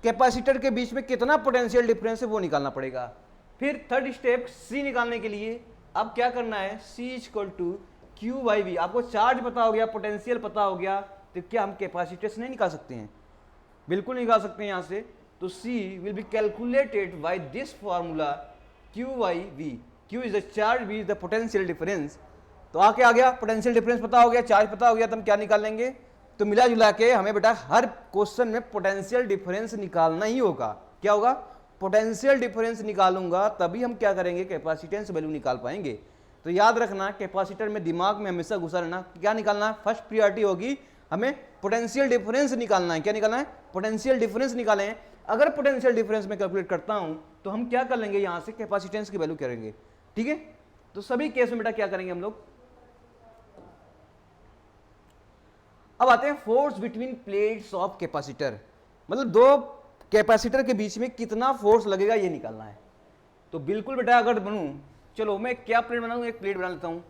capacitor के बीच में कितना पोटेंशियल डिफरेंस है वो निकालना पड़ेगा। फिर थर्ड स्टेप C निकालने के लिए अब क्या करना है, C = Q/V, आपको चार्ज पता हो गया, पोटेंशियल पता हो गया, तो क्या हम कैपेसिटेंस नहीं निकाल सकते हैं, बिल्कुल निकाल सकते हैं यहाँ से। तो C will be calculated by this formula Q/V, Q is the charge, V is the potential difference. तो आके आ गया, पोटेंशियल डिफरेंस पता हो गया, चार्ज पता हो गया, तो हम क्या निकाल लेंगे, तो मिला जुला के हमें बेटा हर क्वेश्चन में पोटेंशियल डिफरेंस निकालना ही होगा। क्या होगा, पोटेंशियल डिफरेंस निकालूंगा तभी हम क्या करेंगे, कैपेसिटेंस वैल्यू निकाल पाएंगे। तो याद रखना, कैपेसिटर में दिमाग में हमेशा घुसा रहना, क्या निकालना है, फर्स्ट प्रायोरिटी होगी हमें पोटेंशियल डिफरेंस निकालना है। क्या निकालना है, पोटेंशियल डिफरेंस निकालें। अगर पोटेंशियल डिफरेंस में कैलकुलेट करता हूं तो हम क्या कर लेंगे, यहां से कैपेसिटेंस की वैल्यू करेंगे, ठीक है। तो सभी केस में बेटा क्या करेंगे हम लोग, अब आते हैं force between plates of capacitor, मतलब दो कैपेसिटर के बीच में कितना फोर्स लगेगा ये निकालना है। तो बिल्कुल बेटा अगर बनूं, चलो मैं क्या प्लेट बनाऊं, एक प्लेट बना लेता हूं,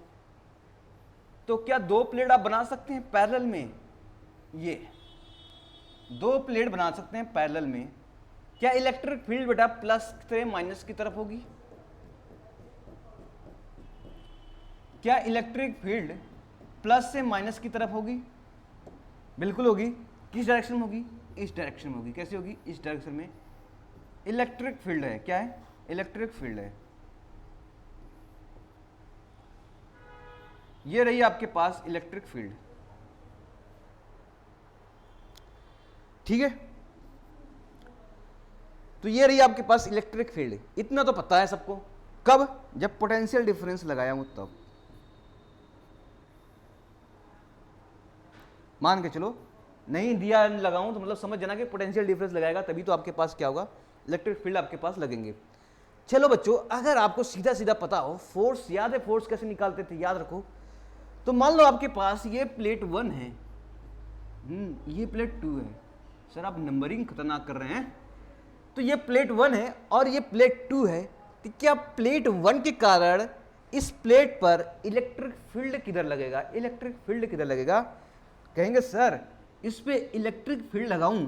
तो क्या दो प्लेट आप बना सकते हैं पैरेलल में, ये दो प्लेट बना सकते हैं पैरेलल में। क्या इलेक्ट्रिक फील्ड बेटा प्लस से माइनस की तरफ होगी, क्या इलेक्ट्रिक फील्ड प्लस से माइनस की तरफ होगी, बिल्कुल होगी। किस डायरेक्शन में होगी, इस डायरेक्शन में होगी। कैसे होगी, इस डायरेक्शन में इलेक्ट्रिक फील्ड है, क्या है, इलेक्ट्रिक फील्ड है। ये रही आपके पास इलेक्ट्रिक फील्ड, ठीक है। तो ये रही आपके पास इलेक्ट्रिक फील्ड, इतना तो पता है सबको। कब? जब पोटेंशियल डिफरेंस लगाया हूं तब। मान के चलो नहीं दिया लगाऊं तो मतलब समझ जाना कि पोटेंशियल डिफरेंस लगाएगा तभी तो आपके पास क्या होगा, इलेक्ट्रिक फील्ड आपके पास लगेंगे। चलो बच्चों, अगर आपको सीधा सीधा पता हो, फोर्स याद है, फोर्स कैसे निकालते थे याद रखो। तो मान लो आपके पास ये प्लेट 1 है, ये प्लेट 2 है। सर आप नंबरिंग खतरनाक कर रहे हैं। तो ये प्लेट 1 है और ये प्लेट 2 है। तो क्या प्लेट 1 के कारण इस प्लेट पर इलेक्ट्रिक फील्ड किधर लगेगा? इलेक्ट्रिक फील्ड किधर लगेगा? कहेंगे सर इस पे इलेक्ट्रिक फील्ड लगाऊं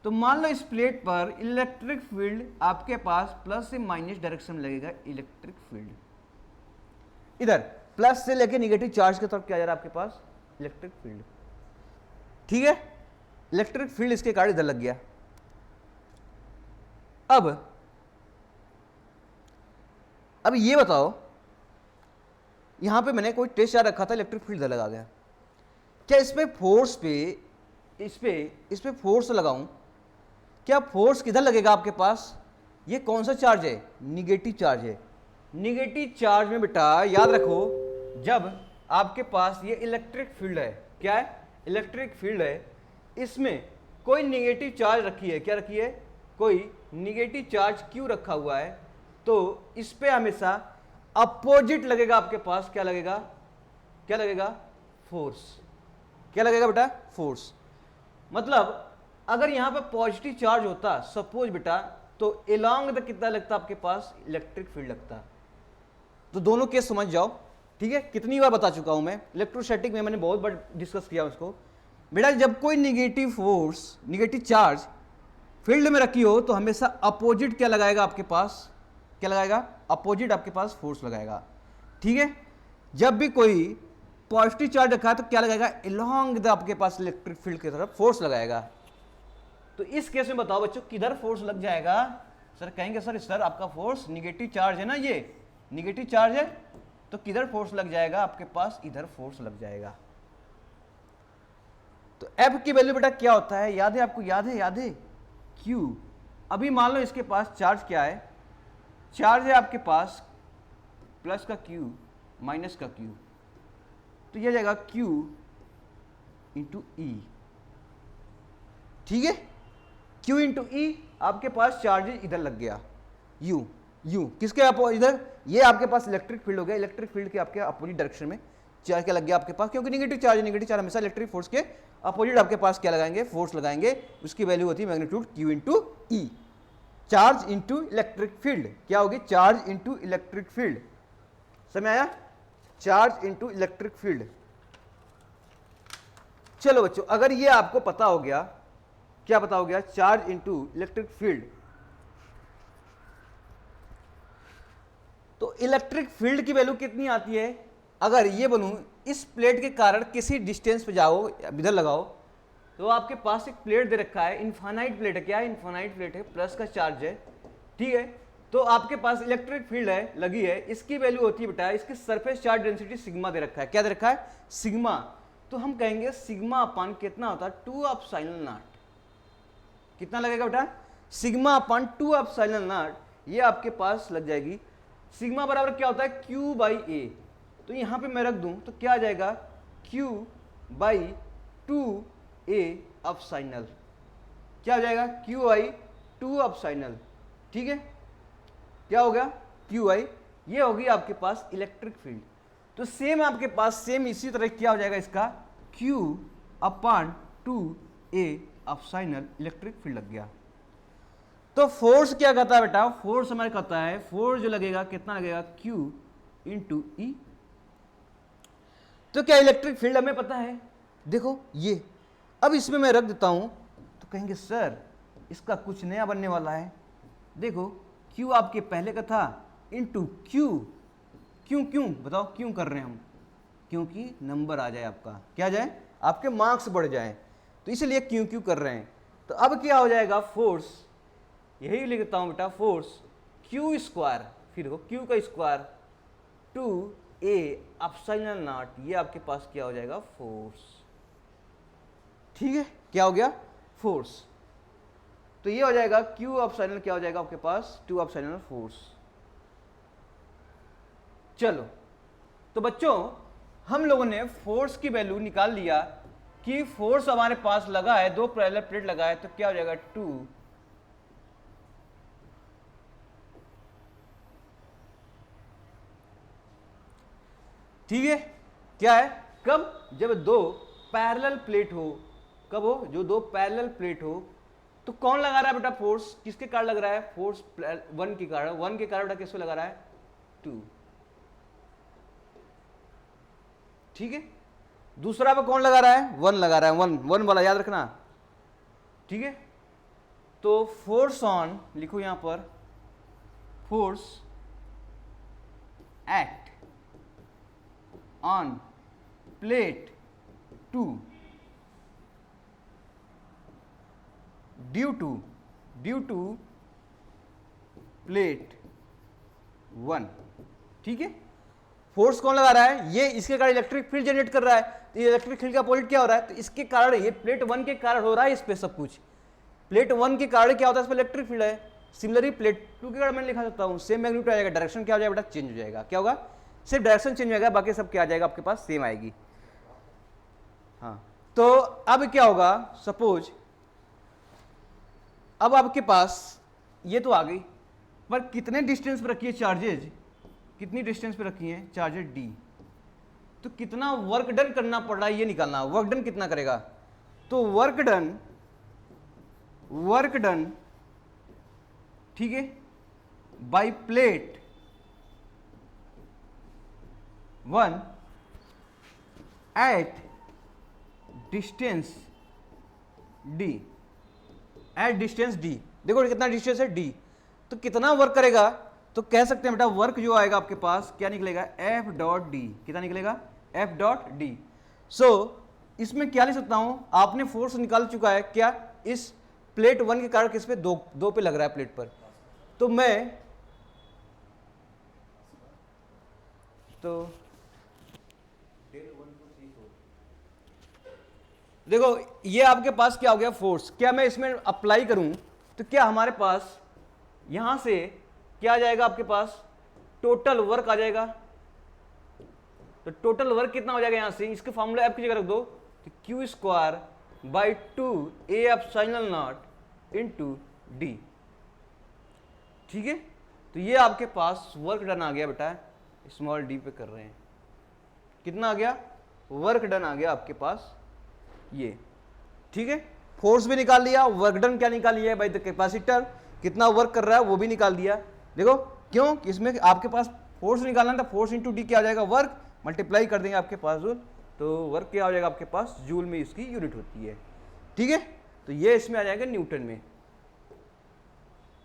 तो मान लो इस प्लेट पर इलेक्ट्रिक फील्ड आपके पास प्लस से माइनस डायरेक्शन में लगेगा। इलेक्ट्रिक फील्ड इधर प्लस से लेके निगेटिव चार्ज की तरफ क्या जा रहा है आपके पास? Electric field. ठीक है, इलेक्ट्रिक फील्ड इसके कारण इधर लग गया। अब ये बताओ, यहां पे मैंने कोई टेस्ट चार्ज रखा था, इलेक्ट्रिक फील्ड इधर लगा गया। क्या इस पे फोर्स पे इस पे फोर्स लगाऊं, क्या फोर्स किधर लगेगा आपके पास? ये कौन सा चार्ज है? निगेटिव चार्ज है। निगेटिव चार्ज में बेटा याद रखो, जब आपके पास ये इलेक्ट्रिक फील्ड है, क्या है? इलेक्ट्रिक फील्ड है, इसमें कोई निगेटिव चार्ज रखी है, क्या रखी है? कोई निगेटिव चार्ज क्यों रखा हुआ है? तो इस पे हमेशा अपोजिट लगेगा आपके पास। क्या लगेगा? क्या लगेगा? फोर्स। क्या लगेगा बेटा? फोर्स। मतलब अगर यहां पर पॉजिटिव चार्ज होता सपोज बेटा, तो अलोंग द कितना लगता आपके पास? इलेक्ट्रिक फील्ड लगता। तो दोनों केस समझ जाओ। ठीक है, कितनी बार बता चुका हूं मैं, इलेक्ट्रोस्टैटिक में मैंने बहुत बार डिस्कस किया उसको। बेटा जब कोई negative force, negative charge field में रखी हो तो हमेशा अपोजिट क्या लगाएगा आपके पास? क्या लगाएगा? अपोजिट आपके पास फोर्स लगाएगा। ठीक है, जब भी कोई पॉजिटिव चार्ज रखा है तो क्या लगाएगा? अलोंग द आपके पास इलेक्ट्रिक फील्ड की तरफ फोर्स लगाएगा। तो इस केस में बताओ बच्चों किधर फोर्स लग जाएगा? सर कहेंगे सर आपका फोर्स निगेटिव चार्ज है ना, ये निगेटिव चार्ज है, तो किधर फोर्स लग जाएगा आपके पास? इधर फोर्स लग जाएगा। तो F की वैल्यू बेटा क्या होता है? याद है आपको? याद है Q। अभी मान लो इसके पास चार्ज क्या है? चार्ज है आपके पास प्लस का Q माइनस का Q, तो यह जाएगा Q इंटू E। ठीक है, Q इंटू E आपके पास चार्ज इधर लग गया, U किसके आप इधर? ये आपके पास इलेक्ट्रिक फील्ड हो गया। इलेक्ट्रिक फील्ड के आपके अपोजिट डायरेक्शन में चार्ज क्या लग गया आपके पास? क्योंकि निगेटिव चार्ज हमेशा इलेक्ट्रिक फोर्स के अपोजिट आपके पास क्या लगाएंगे? फोर्स लगाएंगे। उसकी वैल्यू होती है magnitude Q into E। Charge into electric field क्या होगी? Charge into electric field. समझ आया? Charge into electric field. चलो बच्चों, अगर ये आपको पता हो गया, क्या पता हो गया? Charge into electric field. तो इलेक्ट्रिक फील्ड की वैल्यू कितनी आती है? अगर ये बनूं, इस प्लेट के कारण किसी डिस्टेंस पे जाओ, इधर लगाओ, तो आपके पास एक प्लेट दे रखा है, इनफाइनाइट प्लेट है। क्या है? इनफाइनाइट प्लेट है, प्लस का चार्ज है। ठीक है, तो आपके पास इलेक्ट्रिक फील्ड है, लगी है, इसकी वैल्यू होती है बेटा, इसकी सरफेस चार्ज डेंसिटी सिग्मा दे रखा है। क्या दे रखा है? सिग्मा। तो हम कहेंगे सिग्मा अपान कितना होता है? 2 एप्सिलॉन नॉट। कितना लगेगा बेटा? Sigma upon 2 epsilon not. ये आपके पास लग जाएगी। सिग्मा बराबर क्या होता है? Q बाई ए। तो यहां पे मैं रख दूं तो क्या आ जाएगा? Q by 2a epsilon. क्या हो जाएगा? Q by 2 epsilon. ठीक है, क्या हो गया? Q बाई, ये होगी आपके पास इलेक्ट्रिक फील्ड। तो सेम आपके पास सेम इसी तरह क्या हो जाएगा इसका? Q अपान 2a एप्सिलॉन इलेक्ट्रिक फील्ड लग गया। तो फोर्स क्या कहता है बेटा? फोर्स हमारे कहता है, फोर्स जो लगेगा कितना लगेगा? Q into E। तो क्या इलेक्ट्रिक फील्ड हमें पता है? देखो ये, अब इसमें मैं रख देता हूं तो कहेंगे सर इसका कुछ नया बनने वाला है। देखो Q आपके पहले का था इंटू Q। क्यों बताओ क्यों कर रहे हैं हम? क्योंकि नंबर आ जाए आपका, क्या जाए? आपके मार्क्स बढ़ जाए, तो इसलिए क्यों कर रहे हैं। तो अब क्या हो जाएगा? फोर्स, यही लिखता हूं बेटा, फोर्स Q स्क्वायर, फिर देखो Q का स्क्वायर 2a एप्सिलॉन नॉट। ये आपके पास क्या हो जाएगा? फोर्स। ठीक है, क्या हो गया? फोर्स। तो ये हो जाएगा Q एप्सिलॉन, क्या हो जाएगा आपके पास? 2 एप्सिलॉन फोर्स। चलो, तो बच्चों हम लोगों ने फोर्स की वैल्यू निकाल लिया कि फोर्स हमारे पास लगा है, दो पैरेलल प्लेट लगा है, तो क्या हो जाएगा 2 ठीक है। क्या है, कब, जब दो पैरेलल प्लेट हो, कब हो, जो दो पैरेलल प्लेट हो, तो कौन लगा रहा है बेटा फोर्स, किसके कारण लग रहा है फोर्स, 1 के कारण, 1 के कारण बेटा किसको लगा रहा है 2 ठीक है। दूसरा पे कौन लगा रहा है 1 लगा रहा है, 1 वाला याद रखना ठीक है। तो फोर्स ऑन लिखो यहां पर, force act on plate 2 due to plate 1 ठीक है। फोर्स कौन लगा रहा है, ये इसके कारण इलेक्ट्रिक फील्ड जनरेट कर रहा है, तो ये इलेक्ट्रिक फील्ड का अपोजिट क्या हो रहा है, तो इसके कारण, ये प्लेट 1 के कारण हो रहा है इस पे सब कुछ, प्लेट 1 के कारण क्या होता है इस पे इलेक्ट्रिक फील्ड है। सिमिलरली प्लेट 2 के कारण मैं लिखा सकता हूं, सेम मैग्नीट्यूड आ जाएगा, डायरेक्शन क्या हो जाएगा बेटा चेंज हो जाएगा, क्या होगा, सिर्फ डायरेक्शन चेंज हो जाएगा, बाकी सब क्या आ जाएगा आपके पास सेम आएगी। हाँ, तो अब क्या होगा, सपोज अब आपके पास ये तो आ गई, पर कितने डिस्टेंस पे रखी है चार्जेज, कितनी डिस्टेंस पे रखी है चार्जेज डी, तो कितना वर्क डन करना पड़ रहा है ये निकालना, वर्क डन कितना करेगा, तो वर्क डन ठीक है by plate 1 at distance D, at distance D, देखो कितना डिस्टेंस है डी, तो कितना वर्क करेगा, तो कह सकते हैं बेटा वर्क जो आएगा आपके पास क्या निकलेगा एफ डॉट डी, कितना निकलेगा एफ डॉट डी। सो इसमें क्या लिख सकता हूं, आपने फोर्स निकाल चुका है क्या, इस प्लेट 1 के कारण किस पे, दो पे लग रहा है प्लेट पर, तो मैं तो देखो ये आपके पास क्या हो गया फोर्स, क्या मैं इसमें अप्लाई करूं तो क्या हमारे पास यहां से क्या आ जाएगा आपके पास, टोटल वर्क आ जाएगा, तो टोटल वर्क कितना हो जाएगा यहां से, इसके फॉर्मूला एफ की जगह रख दो, तो Q square by 2 A epsilon nought into D ठीक है। तो ये आपके पास वर्क डन आ गया बेटा, स्मॉल डी पे कर रहे हैं, कितना आ गया वर्क डन आ गया आपके पास ये ठीक है। फोर्स भी निकाल लिया, वर्क डन क्या निकाल लिया है बाय द कैपेसिटर, कितना वर्क कर रहा है वो भी निकाल दिया। देखो क्यों, इसमें आपके पास फोर्स निकालना था, फोर्स इंटू डी क्या आ जाएगा वर्क, मल्टीप्लाई कर देंगे आपके पास जूल, तो वर्क क्या हो जाएगा आपके पास जूल में इसकी यूनिट होती है ठीक है। तो ये इसमें आ जाएगा न्यूटन में,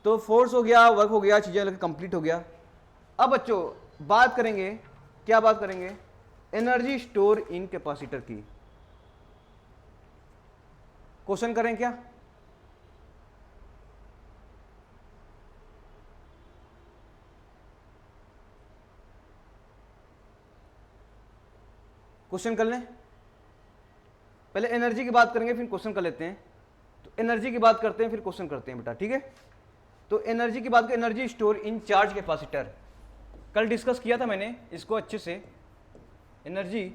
तो फोर्स हो गया, वर्क हो गया, चीजें कंप्लीट हो गया। अब बच्चों बात करेंगे, क्या बात करेंगे, एनर्जी स्टोर इन कैपेसिटर की। क्वेश्चन करें क्या, क्वेश्चन कर लें, पहले एनर्जी की बात करेंगे फिर क्वेश्चन कर लेते हैं। तो एनर्जी की बात करते हैं फिर क्वेश्चन करते हैं बेटा ठीक है। तो एनर्जी की बात, energy store in charge capacitor, कल डिस्कस किया था मैंने इसको अच्छे से, energy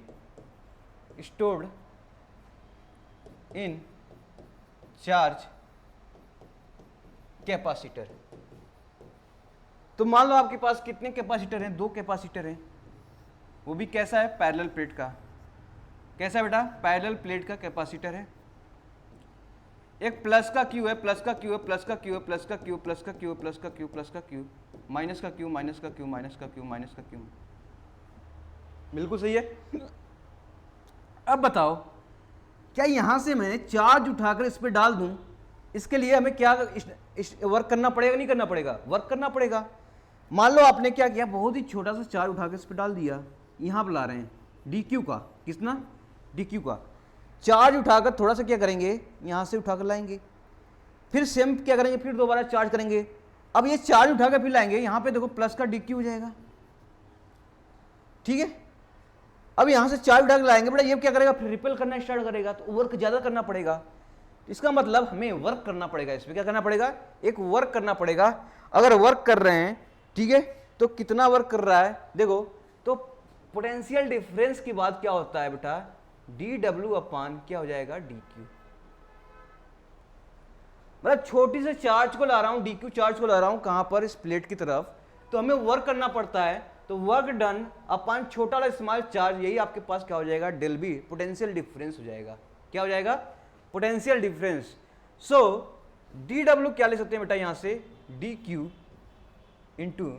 stored in charge capacitor. तो मान लो आपके पास कितने कैपेसिटर हैं, 2 कैपेसिटर हैं, वो भी कैसा है पैरेलल प्लेट का, कैसा है बेटा पैरेलल प्लेट का कैपेसिटर है, एक प्लस का क्यू है, प्लस का क्यू है, प्लस का क्यू है, प्लस का क्यू, प्लस का क्यू, प्लस का क्यू, प्लस का क्यू, माइनस का क्यू, माइनस का क्यू, माइनस का क्यू, माइनस का क्यू, बिल्कुल सही है। अब बताओ क्या यहां से मैं चार्ज उठाकर इस पर डाल दूं, इसके लिए हमें क्या वर्क करना पड़ेगा, नहीं करना पड़ेगा, वर्क करना पड़ेगा। मान लो आपने क्या किया, बहुत ही छोटा सा चार्ज उठाकर इस पर डाल दिया, यहां पर ला रहे हैं डी क्यू का, कितना डी क्यू का चार्ज उठाकर थोड़ा सा क्या करेंगे, यहां से उठाकर लाएंगे, फिर सेम क्या करेंगे, फिर दोबारा चार्ज करेंगे। अब ये चार्ज उठाकर फिर लाएंगे, यहां पे देखो प्लस का डी क्यू हो जाएगा ठीक है। अब यहां से चार्ज उठाकर लाएंगे बेटा, ये क्या करेगा, फिर रिपेल करना स्टार्ट करेगा, तो वर्क ज्यादा करना पड़ेगा। इसका मतलब हमें वर्क करना पड़ेगा, इसमें क्या करना पड़ेगा, एक वर्क करना पड़ेगा। अगर वर्क कर रहे हैं ठीक है, तो कितना वर्क कर रहा है, देखो तो पोटेंशियल डिफरेंस की बात क्या होता है बेटा, डी डब्ल्यू अपान क्या हो जाएगा, डी क्यू। मतलब छोटी से चार्ज को ला रहा हूं, डी क्यू चार्ज को ला रहा हूं कहां पर, इस प्लेट की तरफ, तो हमें वर्क करना पड़ता है, तो वर्क डन अपान छोटा वाला स्मॉल चार्ज, यही आपके पास क्या हो जाएगा, डेल बी, पोटेंशियल डिफरेंस हो जाएगा। क्या हो जाएगा, potential difference. So D W क्या ले सकते हैं बेटा यहां से, D Q into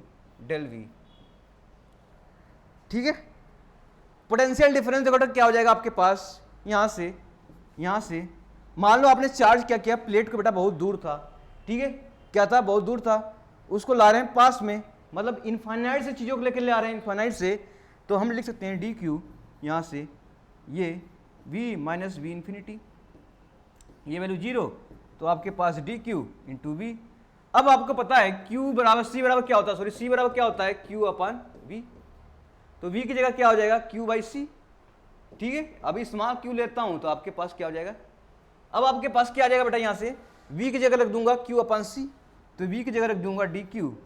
del V. ठीक है, पोटेंशियल डिफरेंस देखो क्या हो जाएगा आपके पास, यहां से मान लो आपने चार्ज क्या किया, प्लेट को बेटा बहुत दूर था, ठीक है, क्या था, बहुत दूर था, उसको ला रहे हैं पास में, मतलब इनफाइनाइट से चीज़ों को लेकर ले आ रहे हैं, इनफाइनाइट से, तो हम लिख सकते हैं डी क्यू यहाँ से ये v माइनस वी इन्फिनिटी, ये वैल्यू 0, तो आपके पास डी क्यू इंटू वी। अब आपको पता है q बराबर c बराबर क्या होता है, सॉरी c बराबर क्या होता है, q अपान v, तो v की जगह क्या हो जाएगा, q बाई सी। ठीक है, अभी स्मॉल q लेता हूं तो आपके पास क्या हो जाएगा, अब आपके पास क्या आ जाएगा बेटा, यहां से v की जगह रख दूंगा q अपान सी, तो v की जगह रख दूंगा D Q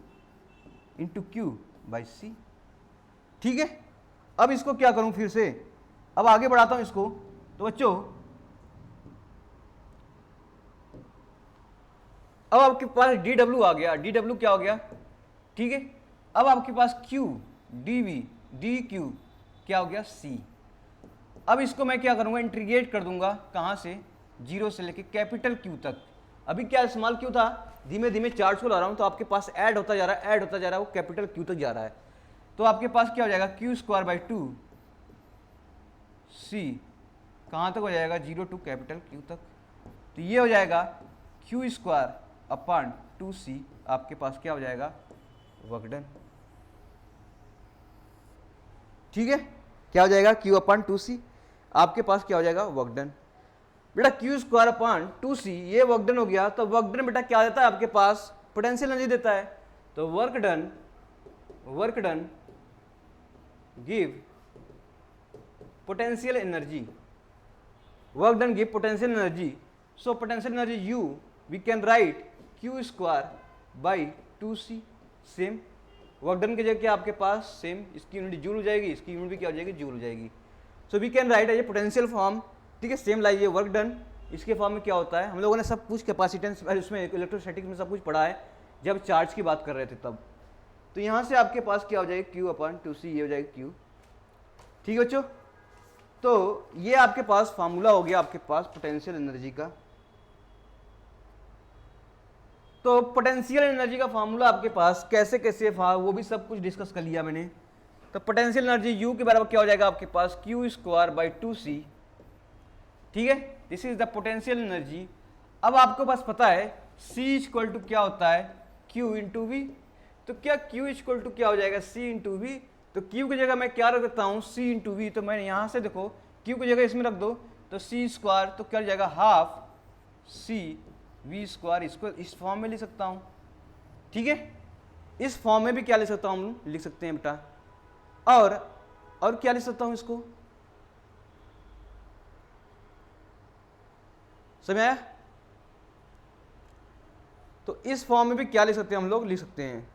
into Q by C. ठीक है, अब इसको क्या करूं फिर से, अब आगे बढ़ाता हूं इसको, तो बच्चों अब आपके पास डी डब्ल्यू आ गया, डी डब्ल्यू क्या हो गया, ठीक है, अब आपके पास Q D V D Q क्या हो गया, सी। अब इसको मैं क्या करूंगा, इंटीग्रेट कर दूंगा, कहां से, 0 से लेके कैपिटल क्यू तक। अभी क्या स्मॉल क्यू था, धीमे धीमे चार्ज को ला रहा हूं, तो आपके पास ऐड होता जा रहा है, ऐड होता जा रहा है, वो कैपिटल क्यू तक जा रहा है, तो आपके पास क्या हो जाएगा, क्यू स्क्वायर बाई 2 सी, कहां तक हो जाएगा, 0 टू कैपिटल क्यू तक, तो ये हो जाएगा क्यू स्क्वायर अपान 2c, आपके पास क्या हो जाएगा, वर्क डन। ठीक है, क्या हो जाएगा, q अपान 2c, आपके पास क्या हो जाएगा, वर्क डन। बेटा क्यू स्क्वायर अपान 2c, ये वर्क डन हो गया, तो वर्क डन बेटा क्या देता है आपके पास, पोटेंशियल एनर्जी देता है, तो work done give potential energy, work done give potential energy. So potential energy u we can write q square by 2c, same work done की जगह क्या आपके पास, सेम, इसकी यूनिट जूल हो जाएगी, इसकी यूनिट भी क्या हो जाएगी, जूल हो जाएगी। So we can write as a potential form, ठीक है, सेम लाइक ये वर्क डन, इसके फॉर्म में क्या होता है, हम लोगों ने सब कुछ कैपेसिटेंस उसमें इलेक्ट्रोस्टैटिक्स में सब कुछ पढ़ा है जब चार्ज की बात कर रहे थे तब। तो यहाँ से आपके पास क्या हो जाएगा, q अपान 2c, ये हो जाएगा q। ठीक है बच्चों, तो ये आपके पास फार्मूला हो गया आपके पास पोटेंशियल एनर्जी का। तो पोटेंशियल एनर्जी का फार्मूला आपके पास कैसे कैसे था वो भी सब कुछ डिस्कस कर लिया मैंने। तो पोटेंशियल एनर्जी U के बराबर क्या हो जाएगा आपके पास, q स्क्वायर बाई 2c। ठीक है, this is the potential energy. अब आपके पास पता है C इक्वल टू क्या होता है, Q इंटू वी। तो क्या Q इक्वल टू क्या हो जाएगा, C इंटू वी। तो Q की जगह मैं क्या रख देता हूँ, C इंटू वी। तो मैं यहाँ से देखो Q की जगह इसमें रख दो तो C स्क्वायर, तो क्या हो जाएगा हाफ C वी स्क्वायर, इसको इस फॉर्म में लिख सकता हूँ। ठीक है, इस फॉर्म में भी क्या लिख सकता हूँ, लिख सकते हैं बेटा। और क्या लिख सकता हूँ इसको, समझ आया। तो इस फॉर्म में भी क्या लिख सकते हैं हम लोग, लिख सकते हैं।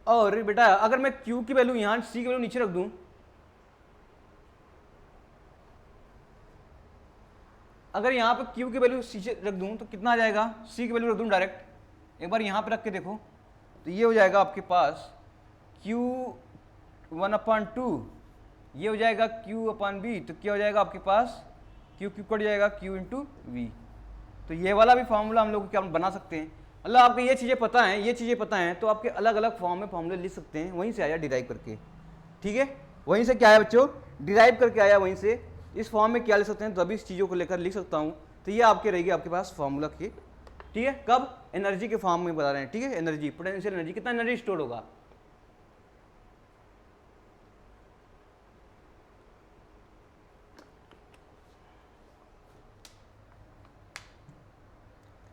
और बेटा अगर मैं Q की वैल्यू यहां C की वैल्यू नीचे रख दूं, अगर यहां पर Q की वैल्यू नीचे रख दूं तो कितना आ जाएगा, C की वैल्यू रख दूं डायरेक्ट, एक बार यहां पे रख के देखो तो ये हो जाएगा आपके पास Q 1/2, ये हो जाएगा Q/B। तो क्या हो जाएगा आपके पास, Q कट जाएगा Q इंटू वी। तो ये वाला भी फॉर्मूला हम लोग क्या बना सकते हैं। मतलब आपको ये चीज़ें पता हैं, ये चीज़ें पता हैं तो आपके अलग अलग फॉर्म में फॉर्मूले लिख सकते हैं, वहीं से आया डिराइव करके। ठीक है, वहीं से क्या आया बच्चों, डिराइव करके आया वहीं से। इस फॉर्म में क्या लिख सकते हैं, तभी इस चीज़ों को लेकर लिख सकता हूँ। तो ये आपके रहेगी आपके पास फॉर्मूला की। ठीक है, कब, एनर्जी के फॉर्म में बता रहे हैं। ठीक है, एनर्जी, पोटेंशियल एनर्जी, कितना एनर्जी स्टोर होगा।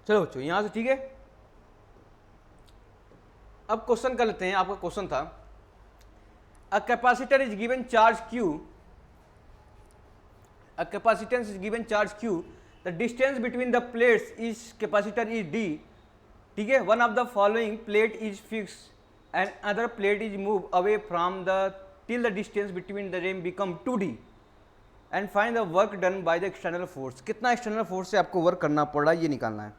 चलो बच्चों यहां से, ठीक है, अब क्वेश्चन कर लेते हैं। आपका क्वेश्चन था a capacitor is given charge Q, a capacitance is given charge Q, the distance between the plates is capacitor is D। ठीक है, one of the following plate is fix and other plate is move away from the till the distance between the them become 2D and find the work done by the external force. कितना external force से आपको work करना पड़ रहा है ये निकालना है।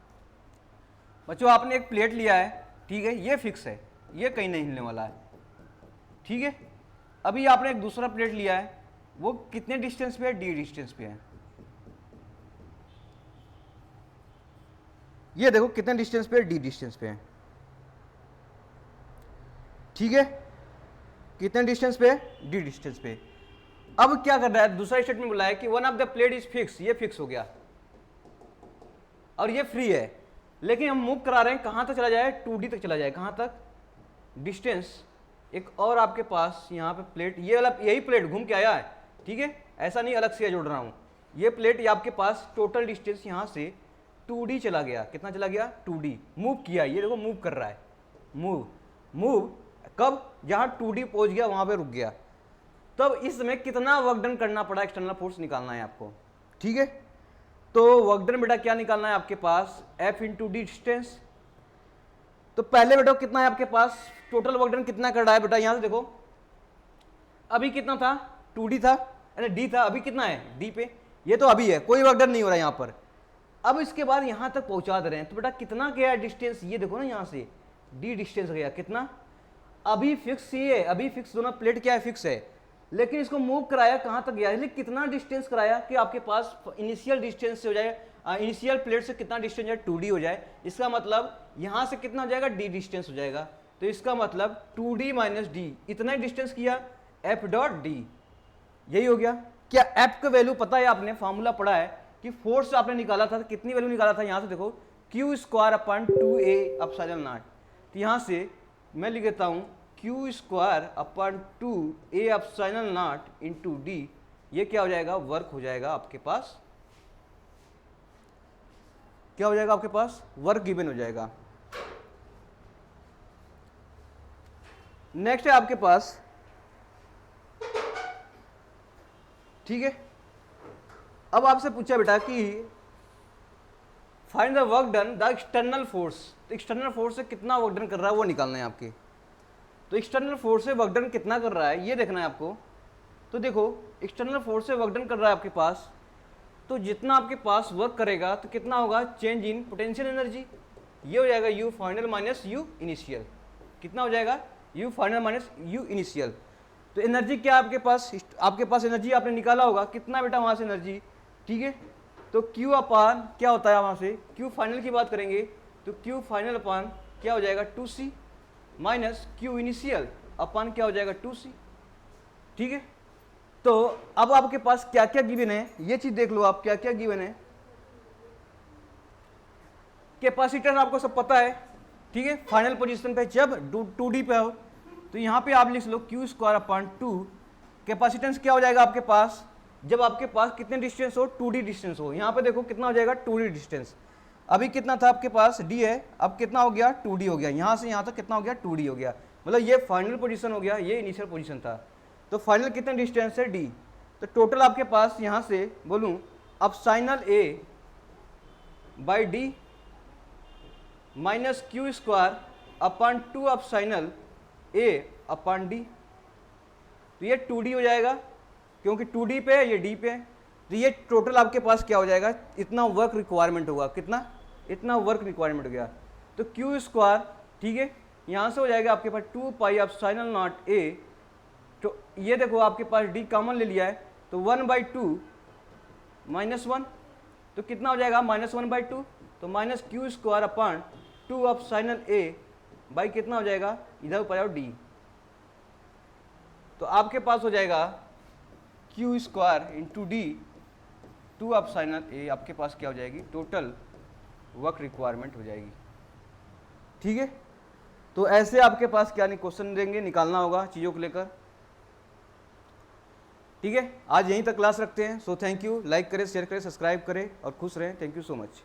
बच्चों आपने एक प्लेट लिया है, ठीक है, ये फिक्स है, ये कहीं नहीं हिलने वाला है, ठीक है। अभी आपने एक दूसरा प्लेट लिया है, वो कितने डिस्टेंस पे है, D डिस्टेंस पे है। ये देखो कितने डिस्टेंस पे है, D डिस्टेंस पे है, ठीक है। कितने डिस्टेंस पे है, D डिस्टेंस पे। अब क्या कर रहा है, दूसरा स्टेटमेंट बोला है कि one of the plate is fix, ये फिक्स हो गया और ये फ्री है, लेकिन हम मूव करा रहे हैं, कहां तक चला जाए, 2D तक चला जाए। कहां तक, डिस्टेंस। एक और आपके पास यहाँ पे प्लेट, ये वाला यही प्लेट घूम के आया है, ठीक है, ऐसा नहीं अलग से जोड़ रहा हूँ। ये प्लेट ये आपके पास टोटल डिस्टेंस यहाँ से 2D चला गया। कितना चला गया, 2D मूव किया। ये देखो मूव कर रहा है, मूव कब, जहाँ 2D पहुँच गया वहाँ पे रुक गया। तब इसमें कितना वर्क डन करना पड़ा, एक्सटर्नल फोर्स निकालना है आपको, ठीक है। तो वर्क डन बेटा क्या निकालना है आपके पास, F इंटू डी डिस्टेंस। तो पहले बेटा कितना है आपके पास, टोटल वर्क डन कितना कर रहा है बेटा, यहां से देखो अभी कितना था, 2D था, D था, अभी कितना है D पे, ये तो अभी है, कोई वर्क डन नहीं हो रहा है यहां पर। अब इसके बाद यहां तक पहुंचा दे रहे हैं, तो बेटा कितना गया डिस्टेंस, ये देखो ना यहां से D डिस्टेंस गया कितना, अभी फिक्स ही है, अभी फिक्स, दोनों प्लेट क्या है, फिक्स है, लेकिन इसको मूव कराया कहां तक गया, लेकिन कितना डिस्टेंस कराया कि आपके पास इनिशियल डिस्टेंस से हो जाए, इनिशियल प्लेट से कितना डिस्टेंस है, 2D हो जाए। इसका मतलब यहां से कितना हो जाएगा, D डिस्टेंस हो जाएगा। तो इसका मतलब 2D माइनस D, इतना ही डिस्टेंस किया, F डॉट D, यही हो गया। क्या F का वैल्यू पता है, आपने फॉर्मूला पढ़ा है कि फोर्स आपने निकाला था, कितनी वैल्यू निकाला था, यहां से देखो Q square upon 2A epsilon nought. तो यहां से मैं लिख देता हूं Q square upon 2A epsilon not into D, ये क्या हो जाएगा, वर्क हो जाएगा आपके पास, क्या हो जाएगा आपके पास, वर्क गिवन हो जाएगा। नेक्स्ट है आपके पास, ठीक है। अब आपसे पूछा बेटा कि find the work done the external force. तो एक्सटर्नल फोर्स से कितना वर्क डन कर रहा है वो निकालना है आपके। तो एक्सटर्नल फोर्स से वर्क डन कितना कर रहा है ये देखना है आपको। तो देखो एक्सटर्नल फोर्स से वर्क डन कर रहा है आपके पास, तो जितना आपके पास वर्क करेगा तो कितना होगा, चेंज इन पोटेंशियल एनर्जी, ये हो जाएगा U final minus U initial. कितना हो जाएगा, U final minus U initial. तो एनर्जी क्या है आपके पास एनर्जी आपने निकाला होगा, कितना बेटा वहाँ से एनर्जी, ठीक है। तो Q अपान क्या होता है वहाँ से, Q फाइनल की बात करेंगे तो Q फाइनल अपान क्या हो जाएगा 2C माइनस Q इनिशियल अपान क्या हो जाएगा 2C, ठीक है। तो अब आपके पास क्या क्या गिवन है ये चीज देख लो आप, क्या क्या गिवन है। कैपेसिटर आपको सब पता है, ठीक है, फाइनल पोजीशन पे जब 2D पे हो तो यहां पे आप लिख लो Q स्क्वायर अपॉन 2। कैपेसिटेंस क्या हो जाएगा आपके पास, जब आपके पास कितने डिस्टेंस हो, 2D डिस्टेंस हो। यहां पे देखो कितना हो जाएगा 2D डिस्टेंस, अभी कितना था आपके पास D है, अब कितना हो गया 2D हो गया, यहां से यहां तक कितना हो गया 2D हो गया, मतलब ये फाइनल पोजीशन हो गया, ये इनिशियल पोजीशन था। तो फाइनल कितना डिस्टेंस है D, तो टोटल आपके पास यहां से बोलूं अपसाइनल A by D minus Q square upon 2 अपसाइनल A upon D। तो ये 2D हो जाएगा क्योंकि 2D पे है, ये D पे है। तो ये टोटल आपके पास क्या हो जाएगा, इतना वर्क रिक्वायरमेंट होगा, कितना, इतना वर्क रिक्वायरमेंट हो गया। तो Q स्क्वायर, ठीक है, यहाँ से हो जाएगा आपके पास 2 पाई अपसाइनल नॉट A। तो ये देखो आपके पास D कॉमन ले लिया है तो 1/2 माइनस 1, तो कितना हो जाएगा -1/2, तो minus Q square upon 2 अपसाइनल A by कितना हो जाएगा, इधर ऊपर आओ D। तो आपके पास हो जाएगा Q square into D 2 अपसाइनल A, आपके पास क्या हो जाएगी, टोटल वर्क रिक्वायरमेंट हो जाएगी, ठीक है। तो ऐसे आपके पास क्या नहीं क्वेश्चन देंगे, निकालना होगा चीज़ों को लेकर, ठीक है। आज यहीं तक क्लास रखते हैं। सो थैंक यू, लाइक करें, शेयर करें, सब्सक्राइब करें और खुश रहें। Thank you so much.